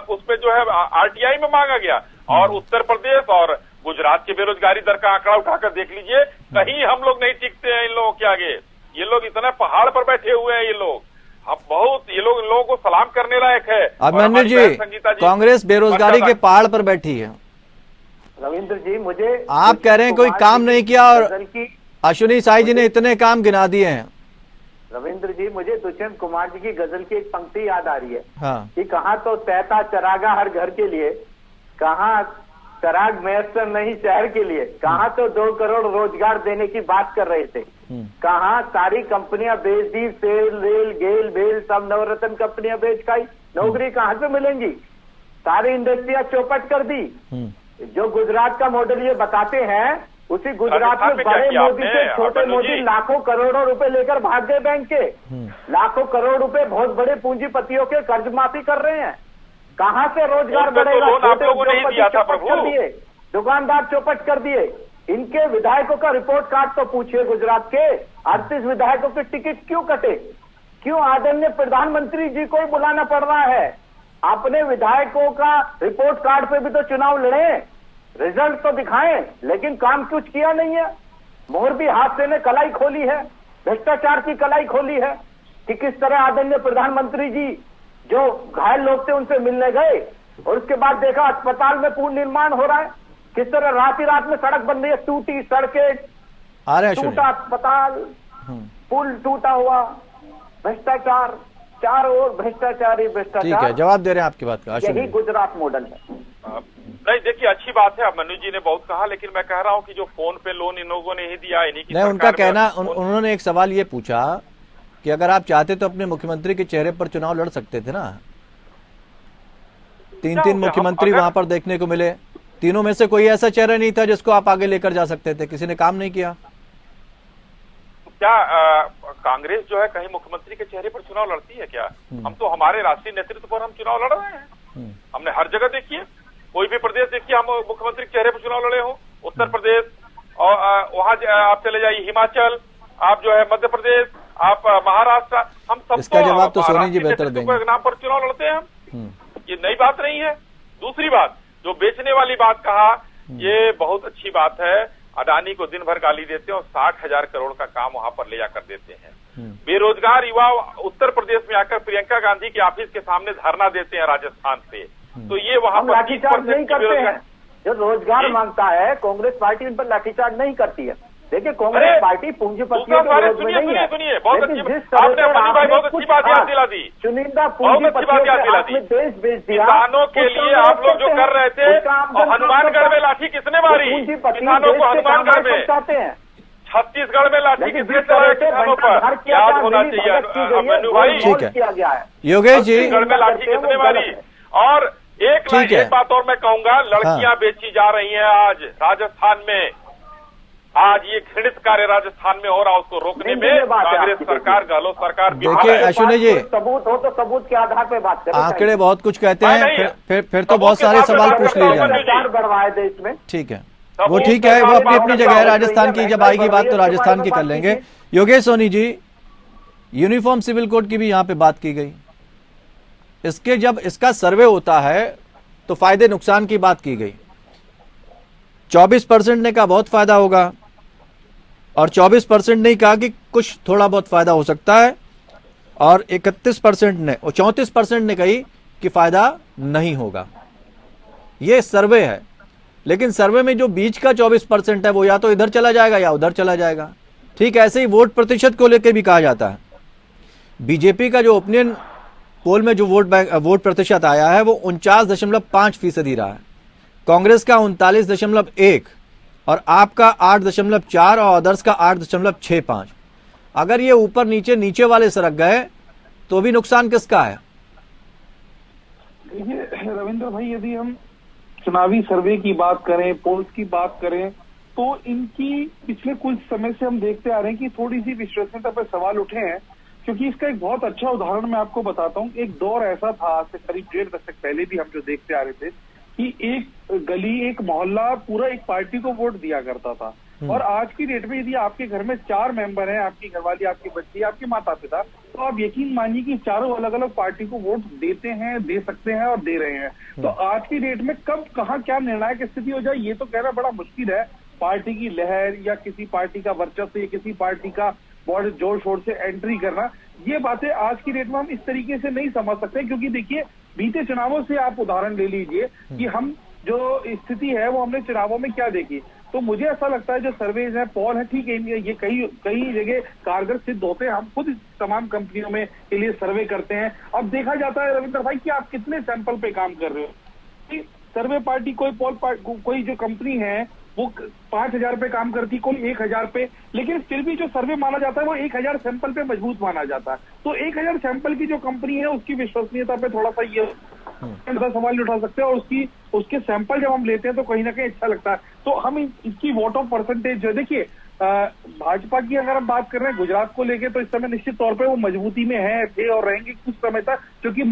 उस पे जो है आरटीआई में मांगा गया। और उत्तर प्रदेश और गुजरात के बेरोजगारी दर का आंकड़ा उठाकर देख लीजिए, कहीं हम लोग नहीं टिकते हैं इन लोगों के आगे। ये लोग इतना पहाड़ पर बैठे हुए हैं, ये लोग अब बहुत, ये लोग इन लोगों को सलाम करने लायक है। अभिमन्यु जी, कांग्रेस बेरोजगारी के पहाड़ पर बैठी है। रविंद्र जी, मुझे आप कह रहे हैं कोई काम नहीं किया और अश्विनी साई जी ने इतने काम गिना दिए हैं। रविंद्र जी, मुझे दुष्यंत कुमार जी की गजल की एक पंक्ति याद आ रही है। हाँ। कि कहाँ तो तैता चरागा हर घर के लिए, कहाँ चराग मैसर नहीं शहर के लिए, कहाँ तो 2 करोड़ रोजगार देने की बात कर रहे थे, कहाँ सारी कंपनियां बेच दी, सेल रेल गेल बेल सब नवरत्न कंपनियां बेच खाई, नौकरी कहाँ से मिलेंगी, सारी इंडस्ट्रियां चौपट कर दी। जो गुजरात का मॉडल ये बताते हैं, उसी गुजरात में बड़े मोदी से छोटे मोदी लाखों करोड़ों रुपए लेकर भाग गए बैंक के, लाखों करोड़ रुपए बहुत बड़े पूंजीपतियों के कर्ज माफी कर रहे हैं। कहाँ से रोजगार बढ़ेगा? छोटे उद्योगपति चौपट कर दिए, दुकानदार चौपट कर दिए। इनके विधायकों का रिपोर्ट कार्ड तो पूछिए, गुजरात के 38 विधायकों के टिकट क्यों कटे, क्यों आदरणीय प्रधानमंत्री जी को ही बुलाना पड़ रहा है? अपने विधायकों का रिपोर्ट कार्ड पे भी तो चुनाव लड़े, रिजल्ट तो दिखाएं, लेकिन काम कुछ किया नहीं है। मोरबी हादसे ने कलाई खोली है, भ्रष्टाचार की कलाई खोली है कि किस तरह आदरणीय प्रधानमंत्री जी जो घायल लोग थे उनसे मिलने गए और उसके बाद देखा अस्पताल में पूर्ण निर्माण हो रहा है, किस तरह रात ही रात में सड़क बन रही है, टूटी सड़कें, टूटा अस्पताल, पुल टूटा हुआ, भ्रष्टाचार, चारों ओर भ्रष्टाचार ही भ्रष्टाचार। ठीक है, जवाब दे रहे हैं आपकी बात का। यही गुजरात मॉडल है। नहीं देखिए, अच्छी बात है, मनु जी ने बहुत कहा, लेकिन मैं कह रहा हूं कि जो फोन पे लोन इन लोगों ने ही दिया, इन्हीं की नहीं, उनका कहना, उन्होंने एक सवाल ये पूछा कि अगर आप चाहते तो अपने मुख्यमंत्री के चेहरे पर चुनाव लड़ सकते थे ना। 3 मुख्यमंत्री वहां पर देखने को मिले, तीनों में से कोई ऐसा चेहरा नहीं था जिसको आप आगे लेकर जा सकते थे, किसी ने काम नहीं किया। क्या कांग्रेस जो है कहीं मुख्यमंत्री के चेहरे पर चुनाव लड़ती है क्या? हम तो हमारे राष्ट्रीय नेतृत्व पर हम चुनाव लड़ रहे हैं। हमने हर जगह देखिए, कोई भी प्रदेश देखिए, हम मुख्यमंत्री के चेहरे पर चुनाव लड़े हो। उत्तर प्रदेश और वहां आप चले जाइए, हिमाचल, आप जो है मध्य प्रदेश, आप महाराष्ट्र, हम सब इसका जवाब तो सोनी जी बेहतर देंगे। नाम पर चुनाव लड़ते हैं हम, ये नई बात नहीं है। दूसरी बात, जो बेचने वाली बात कहा, ये बहुत अच्छी बात है। अडानी को दिन भर गाली देते हैं और 60,000 करोड़ का काम वहां पर ले जाकर देते हैं। बेरोजगार युवा उत्तर प्रदेश में आकर प्रियंका गांधी के ऑफिस के सामने धरना देते हैं राजस्थान से, तो ये वहां पर लाठीचार्ज नहीं करते हैं। जो रोजगार मांगता है, कांग्रेस पार्टी उन पर लाठीचार्ज नहीं करती है। देखिए, कांग्रेस पार्टी पूंजीपतियों के विरोध में नहीं है, सुनिए, बहुत अच्छी लेकिन जिस आपने तरह से भाई बहुत अच्छी बात याद दिला दी, चुनिंदा पूंजीपतियों के हाथ में देश बेच दिया। किसानों के लिए आप लोग जो कर रहे थे, और हनुमानगढ़ में लाठी किसने मारी? किसानों को हनुमानगढ़ में चाहते हैं, छत्तीसगढ़ में लाठी किसने चलाया किसानों पर? याद होना चाहिए मनु भाई। ठीक है, किया गया है योगेश जी, छत्तीसगढ़ में लाठी किसने मारी? और एक बात और मैं कहूंगा, लड़कियां बेची जा रही हैं आज राजस्थान में। आज ये घृणित कार्य राजस्थान में हो रहा, उसको रोकने में कांग्रेस सरकार, गहलोत सरकार। देखिए अश्विनी जी, सबूत हो तो सबूत के आधार पर बात करें। आंकड़े बहुत कुछ कहते हैं, फिर तो बहुत सारे सवाल पूछ लिए जाएंगे। बढ़वाए देश में, ठीक है, वो ठीक है, वो अपनी अपनी जगह है। राजस्थान की जब आएगी बात तो राजस्थान की कर लेंगे। Yogesh Soni ji, uniform civil code की भी यहाँ पे बात की गई। इसके जब इसका सर्वे होता है तो फायदे नुकसान की बात की गई। 24% ने कहा बहुत फायदा होगा और 24% ने कहा कि कुछ थोड़ा बहुत फायदा हो सकता है, और 31% ने और 34% ने कही कि फायदा नहीं होगा। ये सर्वे है, लेकिन सर्वे में जो बीच का 24% है वो या तो इधर चला जाएगा या उधर चला जाएगा। ठीक ऐसे ही वोट प्रतिशत को लेकर भी कहा जाता है। बीजेपी का जो ओपिनियन पोल में जो वोट प्रतिशत आया है वो 49.5% रहा है, कांग्रेस का 39.1 और आपका 8.4 और अदर्स का 8.65। अगर ये ऊपर नीचे वाले सरक गए तो भी नुकसान किसका है? देखिए रविंद्र भाई, यदि हम चुनावी सर्वे की बात करें, पोल्स की बात करें, तो इनकी पिछले कुछ समय से हम देखते आ रहे हैं कि थोड़ी सी विश्वसनीयता पर सवाल उठे हैं। क्योंकि इसका एक बहुत अच्छा उदाहरण मैं आपको बताता हूँ। एक दौर ऐसा था, आज से करीब 1.5 दशक पहले भी हम जो देखते आ रहे थे कि एक गली, एक मोहल्ला पूरा एक पार्टी को वोट दिया करता था। और आज की डेट में यदि आपके घर में 4 मेंबर हैं, आपकी घरवाली, आपकी बच्ची, आपके माता पिता, तो आप यकीन मानिए कि चारों अलग अलग पार्टी को वोट देते हैं, दे सकते हैं और दे रहे हैं। तो आज की डेट में कब कहाँ क्या निर्णायक स्थिति हो जाए ये तो कहना बड़ा मुश्किल है। पार्टी की लहर या किसी पार्टी का वर्चस्व या किसी पार्टी का बहुत जोर शोर से एंट्री करना, ये बातें आज की डेट में हम इस तरीके से नहीं समझ सकते। क्योंकि देखिए, बीते चुनावों से आप उदाहरण ले लीजिए कि हम जो स्थिति है वो हमने चुनावों में क्या देखी। तो मुझे ऐसा लगता है जो सर्वेज है, पोल है, ठीक है, ये कई जगह कारगर सिद्ध होते हैं। हम खुद तमाम कंपनियों में के लिए सर्वे करते हैं। अब देखा जाता है रविंद्र भाई कि आप कितने सैंपल पे काम कर रहे हो। सर्वे पार्टी कोई जो कंपनी है वो 5,000 पे काम करती, कोई 1,000 पे, लेकिन फिर भी जो सर्वे माना जाता है वो 1,000 सैंपल पे मजबूत माना जाता है। तो 1,000 सैंपल की जो कंपनी है उसकी विश्वसनीयता पे थोड़ा सा ये सवाल उठा सकते हैं। और उसके सैंपल जब हम लेते हैं तो कहीं ना कहीं अच्छा लगता है। तो हम इसकी वोट ऑफ परसेंटेज जो देखिए, भाजपा की अगर हम बात कर रहे हैं गुजरात को लेके, तो इस समय निश्चित तौर पे वो मजबूती में है, थे और रहेंगे कुछ समय तक, क्योंकि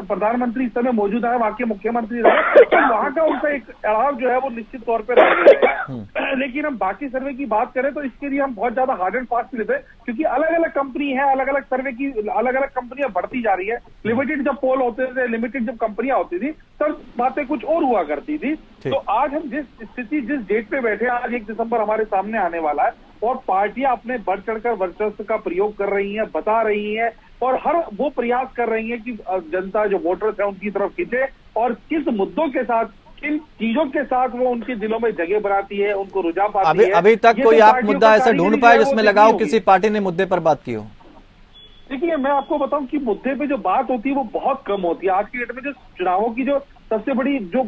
प्रधानमंत्री इस समय मौजूद है, वहां के मुख्यमंत्री रहे, तो वहां का उनका एक अड़ाव जो है वो निश्चित तौर पे रहेगा। लेकिन हम बाकी सर्वे की बात करें तो इसके लिए हम बहुत ज्यादा हार्ड एंड फास्ट लेते हैं, क्योंकि अलग अलग कंपनी है, अलग अलग सर्वे की अलग अलग कंपनियां बढ़ती जा रही है। लिमिटेड जब पोल होते थे, लिमिटेड जब कंपनियां होती थी, तब बातें कुछ और हुआ करती थी। तो आज हम जिस डेट पे बैठे, आज 1 दिसंबर हमारे सामने आने वाला है और पार्टियां अपने बढ़ चढ़कर वर्चस्व का प्रयोग कर रही हैं, बता रही हैं और हर वो प्रयास कर रही हैं कि जनता जो वोटर्स है उनकी तरफ खींचे और किस मुद्दों के साथ, किन चीजों के साथ वो उनके दिलों में जगह बनाती है, उनको रुझा पाती है। अभी तक कोई आप मुद्दा ऐसा ढूंढ पाए जिसमें लगा हो किसी पार्टी ने मुद्दे पर बात की हो? देखिए, मैं आपको बताऊं कि मुद्दे पे जो बात होती है वो बहुत कम होती है। आज की डेट में जो चुनावों की जो सबसे बड़ी जो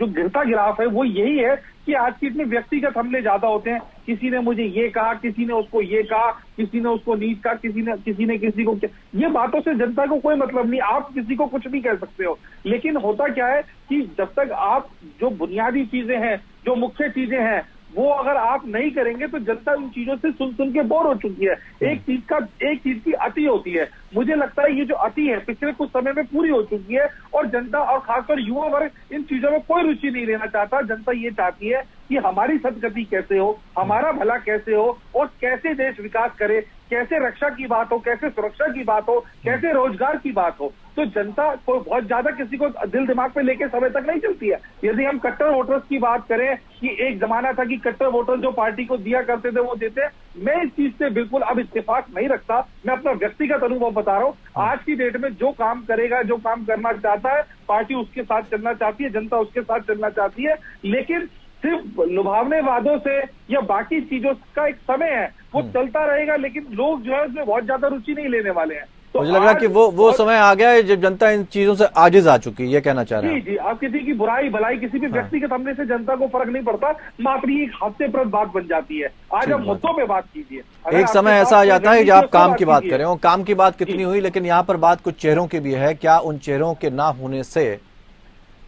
गिरता गिराफ है वो यही है कि आज की डेट में व्यक्तिगत हमले ज्यादा होते हैं। किसी ने मुझे ये कहा, किसी ने उसको ये कहा, किसी ने उसको नीच कहा, किसी ने किसी को, ये बातों से जनता को कोई मतलब नहीं। आप किसी को कुछ भी कह सकते हो, लेकिन होता क्या है कि जब तक आप जो बुनियादी चीजें हैं, जो मुख्य चीजें हैं, वो अगर आप नहीं करेंगे तो जनता उन चीजों से सुन के बोर हो चुकी है। एक चीज की अति होती है। मुझे लगता है ये जो अति है पिछले कुछ समय में पूरी हो चुकी है और जनता और खासकर युवा वर्ग इन चीजों में कोई रुचि नहीं लेना चाहता। जनता ये चाहती है कि हमारी सदगति कैसे हो, हमारा भला कैसे हो और कैसे देश विकास करे, कैसे रक्षा की बात हो, कैसे सुरक्षा की बात हो, कैसे रोजगार की बात हो। तो जनता को बहुत ज्यादा किसी को दिल दिमाग पे लेके समय तक नहीं चलती है। यदि हम कट्टर वोटर्स की बात करें कि एक जमाना था कि कट्टर वोटर जो पार्टी को दिया करते थे वो देते, मैं इस चीज से बिल्कुल अब इत्तेफाक नहीं रखता। मैं अपना व्यक्तिगत अनुभव बता रहा हूँ। आज की डेट में जो काम करेगा, जो काम करना चाहता है, पार्टी उसके साथ चलना चाहती है, जनता उसके साथ चलना चाहती है। लेकिन सिर्फ लुभावने वादों से या बाकी चीजों का एक समय है वो चलता रहेगा, लेकिन लोग जो है उसमें बहुत ज्यादा रुचि नहीं लेने वाले हैं। तो मुझे लग रहा है कि वो समय आ गया है जब जनता इन चीजों से आजिज आ चुकी है, ये कहना चाह रहे हैं? जी, आप किसी की बुराई भलाई, किसी भी व्यक्तिगत हमले से जनता को फर्क नहीं पड़ता, मात्र ये एक हास्यास्पद बात बन जाती है। आज हम मुद्दों पे बात कीजिए। एक समय ऐसा आ जाता है जब आप काम की बात करें, और काम की बात कितनी हुई, लेकिन यहाँ पर बात कुछ चेहरों की भी है। क्या उन चेहरों के ना होने से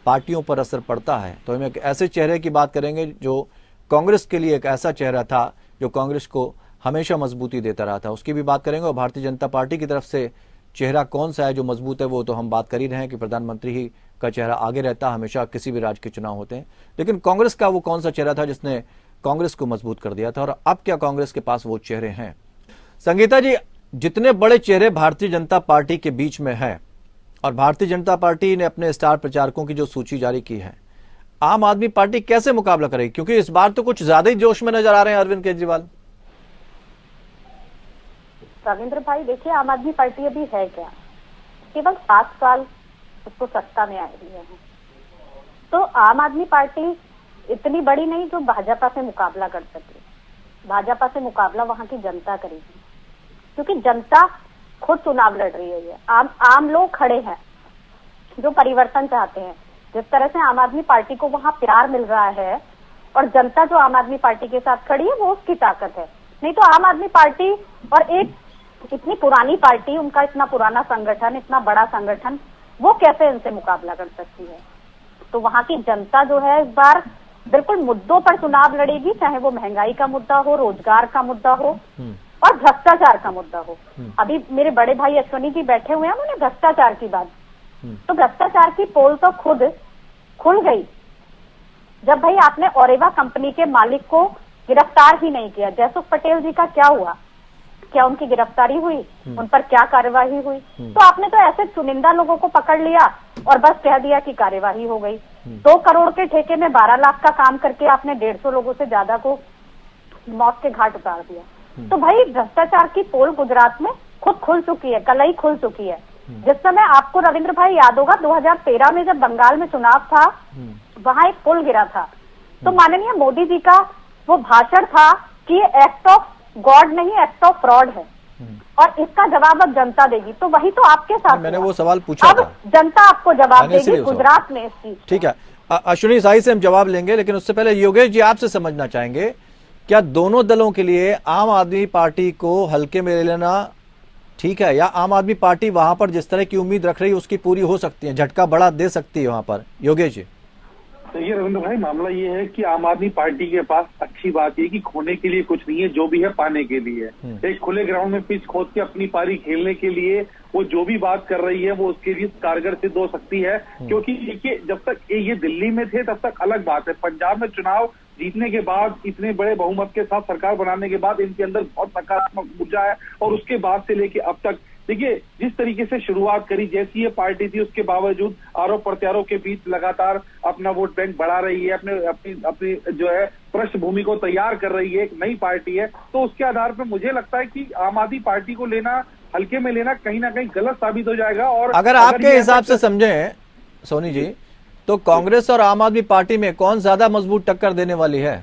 पार्टियों पर असर पड़ता है? तो हम एक ऐसे चेहरे की बात करेंगे जो कांग्रेस के लिए एक ऐसा चेहरा था जो कांग्रेस को हमेशा मजबूती देता रहा था, उसकी भी बात करेंगे। और भारतीय जनता पार्टी की तरफ से चेहरा कौन सा है जो मजबूत है, वो तो हम बात कर ही रहे हैं कि प्रधानमंत्री ही का चेहरा आगे रहता हमेशा, किसी भी राज्य के चुनाव होते हैं। लेकिन कांग्रेस का वो कौन सा चेहरा था जिसने कांग्रेस को मजबूत कर दिया था, और अब क्या कांग्रेस के पास वो चेहरे हैं? संगीता जी, जितने बड़े चेहरे भारतीय जनता पार्टी के बीच में है, और भारतीय जनता पार्टी ने अपने स्टार प्रचारकों की जो सूची जारी की है, आम आदमी पार्टी कैसे मुकाबला करेगी? क्योंकि इस बार तो कुछ ज्यादा ही जोश में नजर आ रहे हैं अरविंद केजरीवाल। रविंद्र भाई, देखिए, आम आदमी पार्टी अभी है क्या, केवल 7 साल उसको सत्ता में आए हुए हैं। तो आम आदमी पार्टी इतनी बड़ी नहीं जो भाजपा से मुकाबला कर सके। भाजपा से मुकाबला वहां की जनता करेगी, क्योंकि जनता खुद चुनाव लड़ रही है। आम लोग खड़े हैं जो परिवर्तन चाहते हैं। जिस तरह से आम आदमी पार्टी को वहां प्यार मिल रहा है और जनता जो आम आदमी पार्टी के साथ खड़ी है वो उसकी ताकत है। नहीं तो आम आदमी पार्टी और एक इतनी पुरानी पार्टी, उनका इतना पुराना संगठन, इतना बड़ा संगठन, वो कैसे इनसे मुकाबला कर सकती है? तो वहां की जनता जो है इस बार बिल्कुल मुद्दों पर चुनाव लड़ेगी, चाहे वो महंगाई का मुद्दा हो, रोजगार का मुद्दा हो और भ्रष्टाचार का मुद्दा हो। अभी मेरे बड़े भाई अश्वनी जी बैठे हुए हैं, उन्होंने भ्रष्टाचार की बात, तो भ्रष्टाचार की पोल तो खुद खुल गई जब भाई आपने ओरेवा कंपनी के मालिक को गिरफ्तार ही नहीं किया। जयसुख पटेल जी का क्या हुआ? क्या उनकी गिरफ्तारी हुई? उन पर क्या कार्यवाही हुई? तो आपने तो ऐसे चुनिंदा लोगों को पकड़ लिया और बस कह दिया कि कार्यवाही हो गई। 2 करोड़ के ठेके में 12 लाख का काम करके आपने 150 लोगों से ज्यादा को मौत के घाट उतार दिया। तो भाई भ्रष्टाचार की पोल गुजरात में खुद खुल चुकी है, कल ही खुल चुकी है। जिस समय आपको रविंद्र भाई याद होगा 2013 में जब बंगाल में चुनाव था, वहां एक पुल गिरा था, तो माननीय मोदी जी का वो भाषण था कि ये एक्ट ऑफ गॉड नहीं, एक्ट ऑफ फ्रॉड है और इसका जवाब अब जनता देगी। तो वही तो आपके साथ मैंने वो सवाल पूछा अब था, जनता आपको जवाब देगी गुजरात में इस चीज। ठीक है, अश्विनी साई से हम जवाब लेंगे, लेकिन उससे पहले योगेश जी आपसे समझना चाहेंगे, क्या दोनों दलों के लिए आम आदमी पार्टी को हल्के में ले लेना ठीक है, या आम आदमी पार्टी वहां पर जिस तरह की उम्मीद रख रही है उसकी पूरी हो सकती है, झटका बड़ा दे सकती है वहां पर? योगेश जी। देखिए रविंद्र भाई, मामला ये है कि आम आदमी पार्टी के पास अच्छी बात ये कि खोने के लिए कुछ नहीं है, जो भी है पाने के लिए। एक खुले ग्राउंड में पिच खोद के अपनी पारी खेलने के लिए वो जो भी बात कर रही है वो उसके लिए कारगर सिद्ध हो सकती है। क्योंकि देखिए, जब तक ये दिल्ली में थे तब तक अलग बात है, पंजाब में चुनाव जीतने के बाद, इतने बड़े बहुमत के साथ सरकार बनाने के बाद इनके अंदर बहुत सकारात्मक ऊर्जा है और उसके बाद से लेके अब तक देखिए जिस तरीके से शुरुआत करी, जैसी ये पार्टी थी उसके बावजूद आरोप प्रत्यारोप के बीच लगातार अपना वोट बैंक बढ़ा रही है, अपनी जो है पृष्ठभूमि को तैयार कर रही है, एक नई पार्टी है। तो उसके आधार पर मुझे लगता है कि आम आदमी पार्टी को लेना, हल्के में लेना कहीं ना कहीं गलत साबित हो जाएगा। और अगर आपके हिसाब से समझें सोनी जी, तो कांग्रेस और आम आदमी पार्टी में कौन ज्यादा मजबूत टक्कर देने वाली है?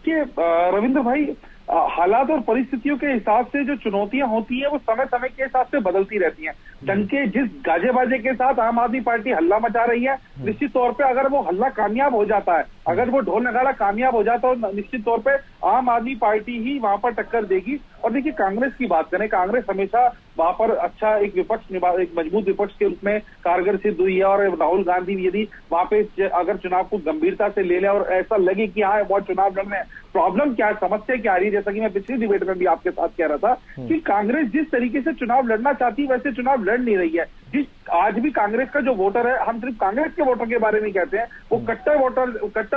कि रविंद्र भाई, हालात और परिस्थितियों के हिसाब से जो चुनौतियां होती है वो समय समय के हिसाब से बदलती रहती हैं। डंके जिस गाजे बाजे के साथ आम आदमी पार्टी हल्ला मचा रही है, निश्चित तौर पे अगर वो हल्ला कामयाब हो जाता है, अगर वो ढोल नगाड़ा कामयाब हो जाता है तो निश्चित तौर पे आम आदमी पार्टी ही वहां पर टक्कर देगी। और देखिए कांग्रेस की बात करें, कांग्रेस हमेशा वहां पर अच्छा एक एक मजबूत विपक्ष के रूप में कारगर सिद्ध हुई है। और राहुल गांधी यदि वहां पे अगर चुनाव को गंभीरता से ले ले और ऐसा लगे कि हाँ बहुत चुनाव लड़ रहे हैं, प्रॉब्लम क्या है, समस्या क्या आ रही है, जैसा कि मैं पिछली डिबेट में भी आपके साथ कह रहा था कि कांग्रेस जिस तरीके से चुनाव लड़ना चाहती है वैसे चुनाव लड़ नहीं रही है। जिस आज भी कांग्रेस का जो वोटर है, हम सिर्फ कांग्रेस के वोटर के बारे में कहते हैं, वो कट्टर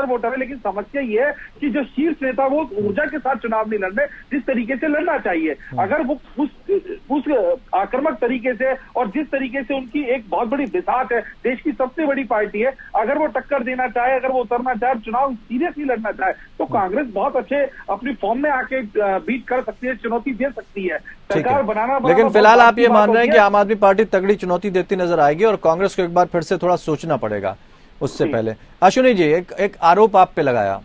वोटर है। लेकिन समस्या ये है कि जो शीर्ष नेता वो ऊर्जा के साथ चुनाव नहीं लड़ने जिस तरीके से लड़ना चाहिए, अगर वो उस आक्रामक तरीके से और जिस तरीके से उनकी एक बहुत बड़ी बिसात है, देश की सबसे बड़ी पार्टी है, अगर वो टक्कर देना चाहे, अगर वो उतरना चाहे, चुनाव सीरियसली लड़ना चाहे, तो कांग्रेस बहुत अच्छे अपनी फॉर्म में आके बीट कर सकती है, चुनौती दे सकती है सरकार बनाना। लेकिन फिलहाल आप ये मान रहे हैं कि आम आदमी पार्टी तगड़ी चुनौती देती नजर आएगी और कांग्रेस को एक बार फिर से थोड़ा सोचना पड़ेगा। उससे पहले अश्विनी जी, एक आरोप आप पे लगाया,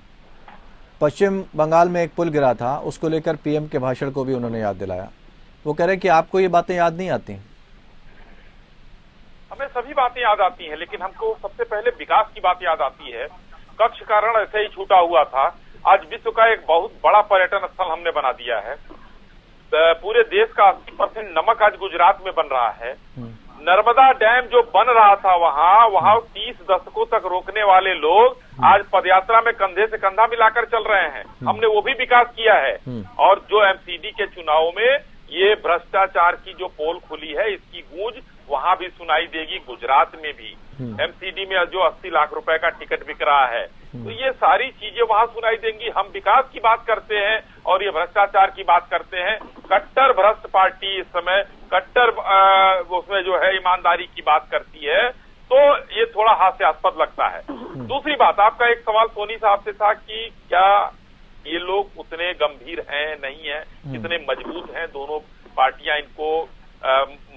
पश्चिम बंगाल में एक पुल गिरा था, उसको लेकर पीएम के भाषण को भी उन्होंने याद दिलाया। वो कह रहे हैं कि आपको ये बातें याद नहीं आती? हमें सभी बातें याद आती हैं, लेकिन हमको सबसे पहले विकास की बात याद आती है। कच्छ का रण ऐसे ही छूटा हुआ था, आज विश्व का एक बहुत बड़ा पर्यटन स्थल हमने बना दिया है। पूरे देश का 80% नमक आज गुजरात में बन रहा है। नर्मदा डैम जो बन रहा था वहां 30 दशकों तक रोकने वाले लोग आज पदयात्रा में कंधे से कंधा मिलाकर चल रहे हैं। हमने वो भी विकास किया है। और जो एमसीडी के चुनाव में ये भ्रष्टाचार की जो पोल खुली है, इसकी गूंज वहां भी सुनाई देगी, गुजरात में भी। एमसीडी में जो 80 लाख रुपए का टिकट बिक रहा है, तो ये सारी चीजें वहां सुनाई देंगी। हम विकास की बात करते हैं और ये भ्रष्टाचार की बात करते हैं। कट्टर भ्रष्ट पार्टी इस समय कट्टर उसमें जो है ईमानदारी की बात करती है, तो ये थोड़ा हास्यास्पद लगता है। दूसरी बात, आपका एक सवाल सोनी साहब से था कि क्या ये लोग उतने गंभीर हैं, नहीं है, कितने मजबूत हैं, दोनों पार्टियां इनको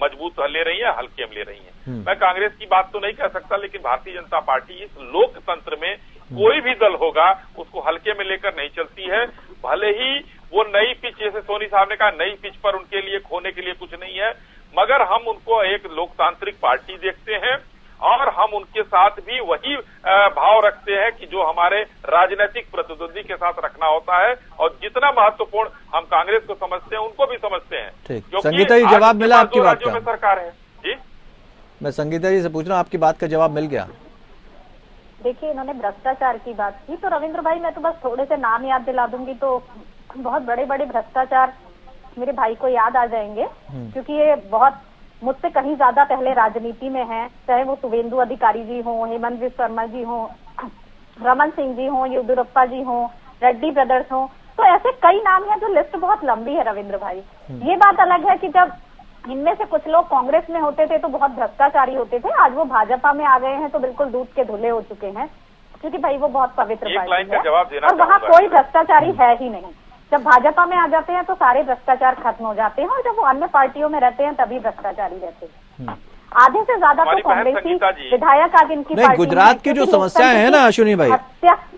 मजबूत ले रही है, हल्के में ले रही है। मैं कांग्रेस की बात तो नहीं कह सकता, लेकिन भारतीय जनता पार्टी इस लोकतंत्र में कोई भी दल होगा उसको हल्के में लेकर नहीं चलती है। भले ही वो नई पिच, जैसे सोनी साहब ने कहा, नई पिच पर उनके लिए खोने के लिए कुछ नहीं है, मगर हम उनको एक लोकतांत्रिक पार्टी देखते हैं और हम हम उनके साथ भी वही भाव रखते हैं कि जो हमारे राजनीतिक प्रतिद्वंदी के साथ रखना होता है, और जितना महत्वपूर्ण हम कांग्रेस को समझते हैं उनको भी समझते हैं। ठीक, संगीता जी जवाब मिला आपकी बात का? सरकार है जी, मैं संगीता जी से पूछ रहा हूँ, आपकी बात का जवाब मिल गया? देखिए, इन्होंने भ्रष्टाचार की बात की, तो रविंद्र भाई मैं तो बस थोड़े से नाम याद दिला दूंगी तो बहुत बड़े बड़े भ्रष्टाचार मेरे भाई को याद आ जाएंगे, क्योंकि ये बहुत मुझसे कहीं ज्यादा पहले राजनीति में है। चाहे वो शुभेंदु अधिकारी जी हो, हेमंत विश्व शर्मा जी हो, रमन सिंह जी हो, येदियुरप्पा जी हो, रेड्डी ब्रदर्स हो, तो ऐसे कई नाम हैं जो लिस्ट बहुत लंबी है रविंद्र भाई। ये बात अलग है कि जब इनमें से कुछ लोग कांग्रेस में होते थे तो बहुत भ्रष्टाचारी होते थे, आज वो भाजपा में आ गए हैं तो बिल्कुल दूध के धुले हो चुके हैं, क्योंकि भाई वो बहुत पवित्र पार्टी है और वहाँ कोई भ्रष्टाचारी है ही नहीं। जब भाजपा में आ जाते हैं तो सारे भ्रष्टाचार खत्म हो जाते हैं, और जब वो अन्य पार्टियों में रहते हैं तभी भ्रष्टाचारी रहते हैं। आधे से ज्यादा तो कांग्रेसी विधायक आज इनकी नहीं, गुजरात की जो समस्याएं है ना अश्विनी भाई,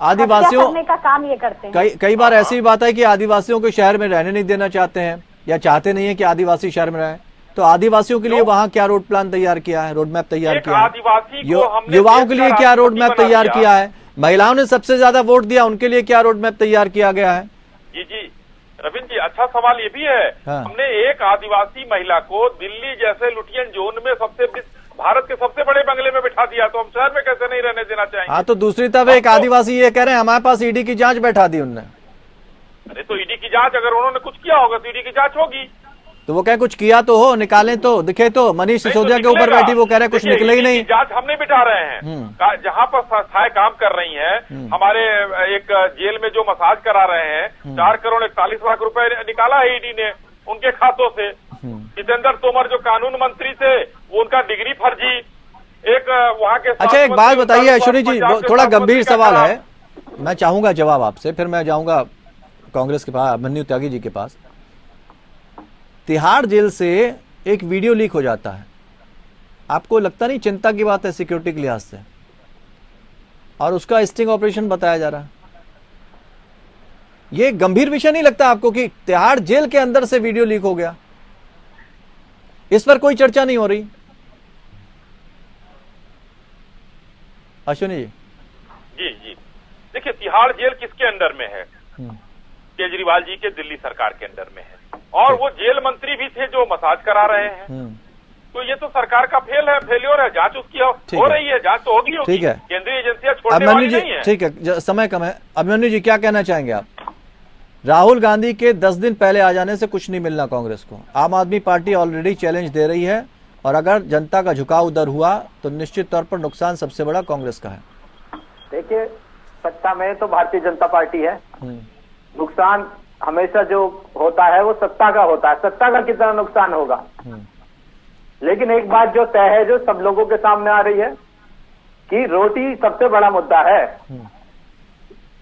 आदिवासियों करने का काम ये करते हैं। कई बार ऐसी बात है कि आदिवासियों को शहर में रहने नहीं देना चाहते हैं या चाहते नहीं है कि आदिवासी शहर में रहे, तो आदिवासियों के लिए वहाँ क्या रोड प्लान तैयार किया है, रोड मैप तैयार किया है? युवाओं के लिए क्या रोड मैप तैयार किया है? महिलाओं ने सबसे ज्यादा वोट दिया, उनके लिए क्या रोड मैप तैयार किया गया है? जी रविंद्र जी, अच्छा सवाल ये भी है। हाँ। हमने एक आदिवासी महिला को दिल्ली जैसे लुटियन जोन में भारत के सबसे बड़े बंगले में बिठा दिया, तो हम शहर में कैसे नहीं रहने देना चाहेंगे? हाँ, तो दूसरी तरफ एक आदिवासी ये कह रहे हैं हमारे पास ईडी की जांच बैठा दी उनने। अरे तो ईडी की जांच, अगर उन्होंने कुछ किया होगा तो ईडी की जांच होगी। तो वो कह कुछ किया तो हो, निकाले तो दिखे तो। मनीष सिसोदिया के ऊपर बैठी, वो कह रहे कुछ निकले ही नहीं। जांच हमने बिठा रहे हैं, जहां पर संस्थाएं काम कर रही हैं। हमारे एक जेल में जो मसाज करा रहे हैं, 4 करोड़ 41 लाख रुपए निकाला है ईडी ने उनके खातों से। जितेंद्र तोमर जो कानून मंत्री थे, वो उनका डिग्री फर्जी, एक वहाँ के। अच्छा, एक बात बताइए अश्विनी जी, थोड़ा गंभीर सवाल है, मैं चाहूंगा जवाब आपसे, फिर मैं जाऊंगा कांग्रेस के पास, अभिमन्यु त्यागी जी के पास। तिहाड़ जेल से एक वीडियो लीक हो जाता है, आपको लगता नहीं चिंता की बात है सिक्योरिटी के लिहाज से? और उसका स्टिंग ऑपरेशन बताया जा रहा है। ये गंभीर विषय नहीं लगता आपको कि तिहाड़ जेल के अंदर से वीडियो लीक हो गया? इस पर कोई चर्चा नहीं हो रही अश्विनी जी? जी देखिए, तिहाड़ जेल किसके अंडर में है? केजरीवाल जी के दिल्ली सरकार के अंडर में है, और वो जेल मंत्री भी थे जो मसाज करा रहे हैं। तो ये तो सरकार का फेल्योर है। जांच उसकी हो रही है, जांच तो होगी। ठीक है, केंद्रीय एजेंसियां छोड़ने वाली नहीं है। ठीक है, समय कम है। अभिमन्यु जी क्या कहना चाहेंगे आप? राहुल गांधी के 10 दिन पहले आ जाने से कुछ नहीं मिलना कांग्रेस को। आम आदमी पार्टी ऑलरेडी चैलेंज दे रही है, और अगर जनता का झुकाव उधर हुआ तो निश्चित तौर पर नुकसान सबसे बड़ा कांग्रेस का है। देखिए, सत्ता में तो भारतीय जनता पार्टी है, नुकसान हमेशा जो होता है वो सत्ता का होता है। सत्ता का कितना नुकसान होगा? लेकिन एक बात जो तय है, जो सब लोगों के सामने आ रही है, कि रोटी सबसे बड़ा मुद्दा है।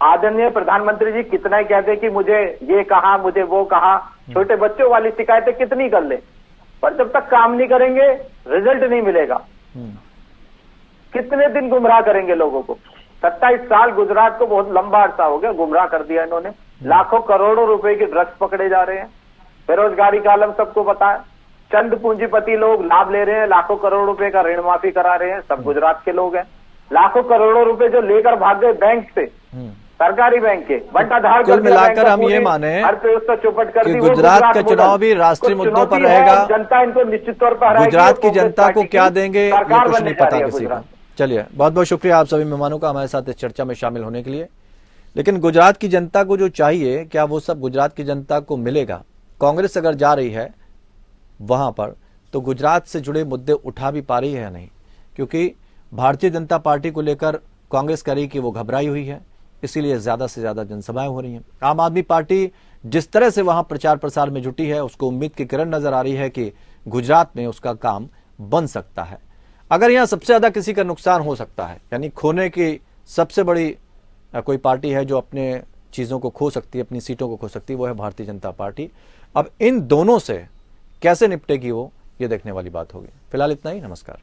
आदरणीय प्रधानमंत्री जी कितना ही कहते कि मुझे ये कहा, मुझे वो कहा, छोटे बच्चों वाली शिकायतें कितनी कर ले, पर जब तक काम नहीं करेंगे रिजल्ट नहीं मिलेगा। कितने दिन गुमराह करेंगे लोगों को? 27 साल गुजरात को बहुत लंबा अरसा हो गया गुमराह कर दिया इन्होंने। लाखों करोड़ों रुपए के ड्रग्स पकड़े जा रहे हैं, बेरोजगारी का आलम सबको पता है, चंद पूंजीपति लोग लाभ ले रहे हैं, लाखों करोड़ रुपए का ऋण माफी करा रहे हैं, सब गुजरात के लोग हैं। लाखों करोड़ों रुपए जो लेकर भाग गए बैंक से, सरकारी बैंक के बंटाधार, कुल मिलाकर हम ये माने चौपट कर कि गुजरात का चुनाव भी राष्ट्रीय मुद्दों पर रहेगा। जनता इनको निश्चित तौर पर गुजरात की जनता को क्या देंगे ये कुछ नहीं पता किसी को। चलिए, बहुत बहुत शुक्रिया आप सभी मेहमानों का हमारे साथ इस चर्चा में शामिल होने के लिए। लेकिन गुजरात की जनता को जो चाहिए, क्या वो सब गुजरात की जनता को मिलेगा? कांग्रेस अगर जा रही है वहां पर, तो गुजरात से जुड़े मुद्दे उठा भी पा रही है या नहीं? क्योंकि भारतीय जनता पार्टी को लेकर कांग्रेस कह रही कि वो घबराई हुई है, इसीलिए ज्यादा से ज्यादा जनसभाएं हो रही हैं। आम आदमी पार्टी जिस तरह से वहां प्रचार प्रसार में जुटी है, उसको उम्मीद की किरण नजर आ रही है कि गुजरात में उसका काम बन सकता है। अगर यहां सबसे ज्यादा किसी का नुकसान हो सकता है, यानी खोने की सबसे बड़ी कोई पार्टी है जो अपने चीजों को खो सकती है, अपनी सीटों को खो सकती है, वो है भारतीय जनता पार्टी। अब इन दोनों से कैसे निपटेगी वो, ये देखने वाली बात होगी। फिलहाल इतना ही, नमस्कार।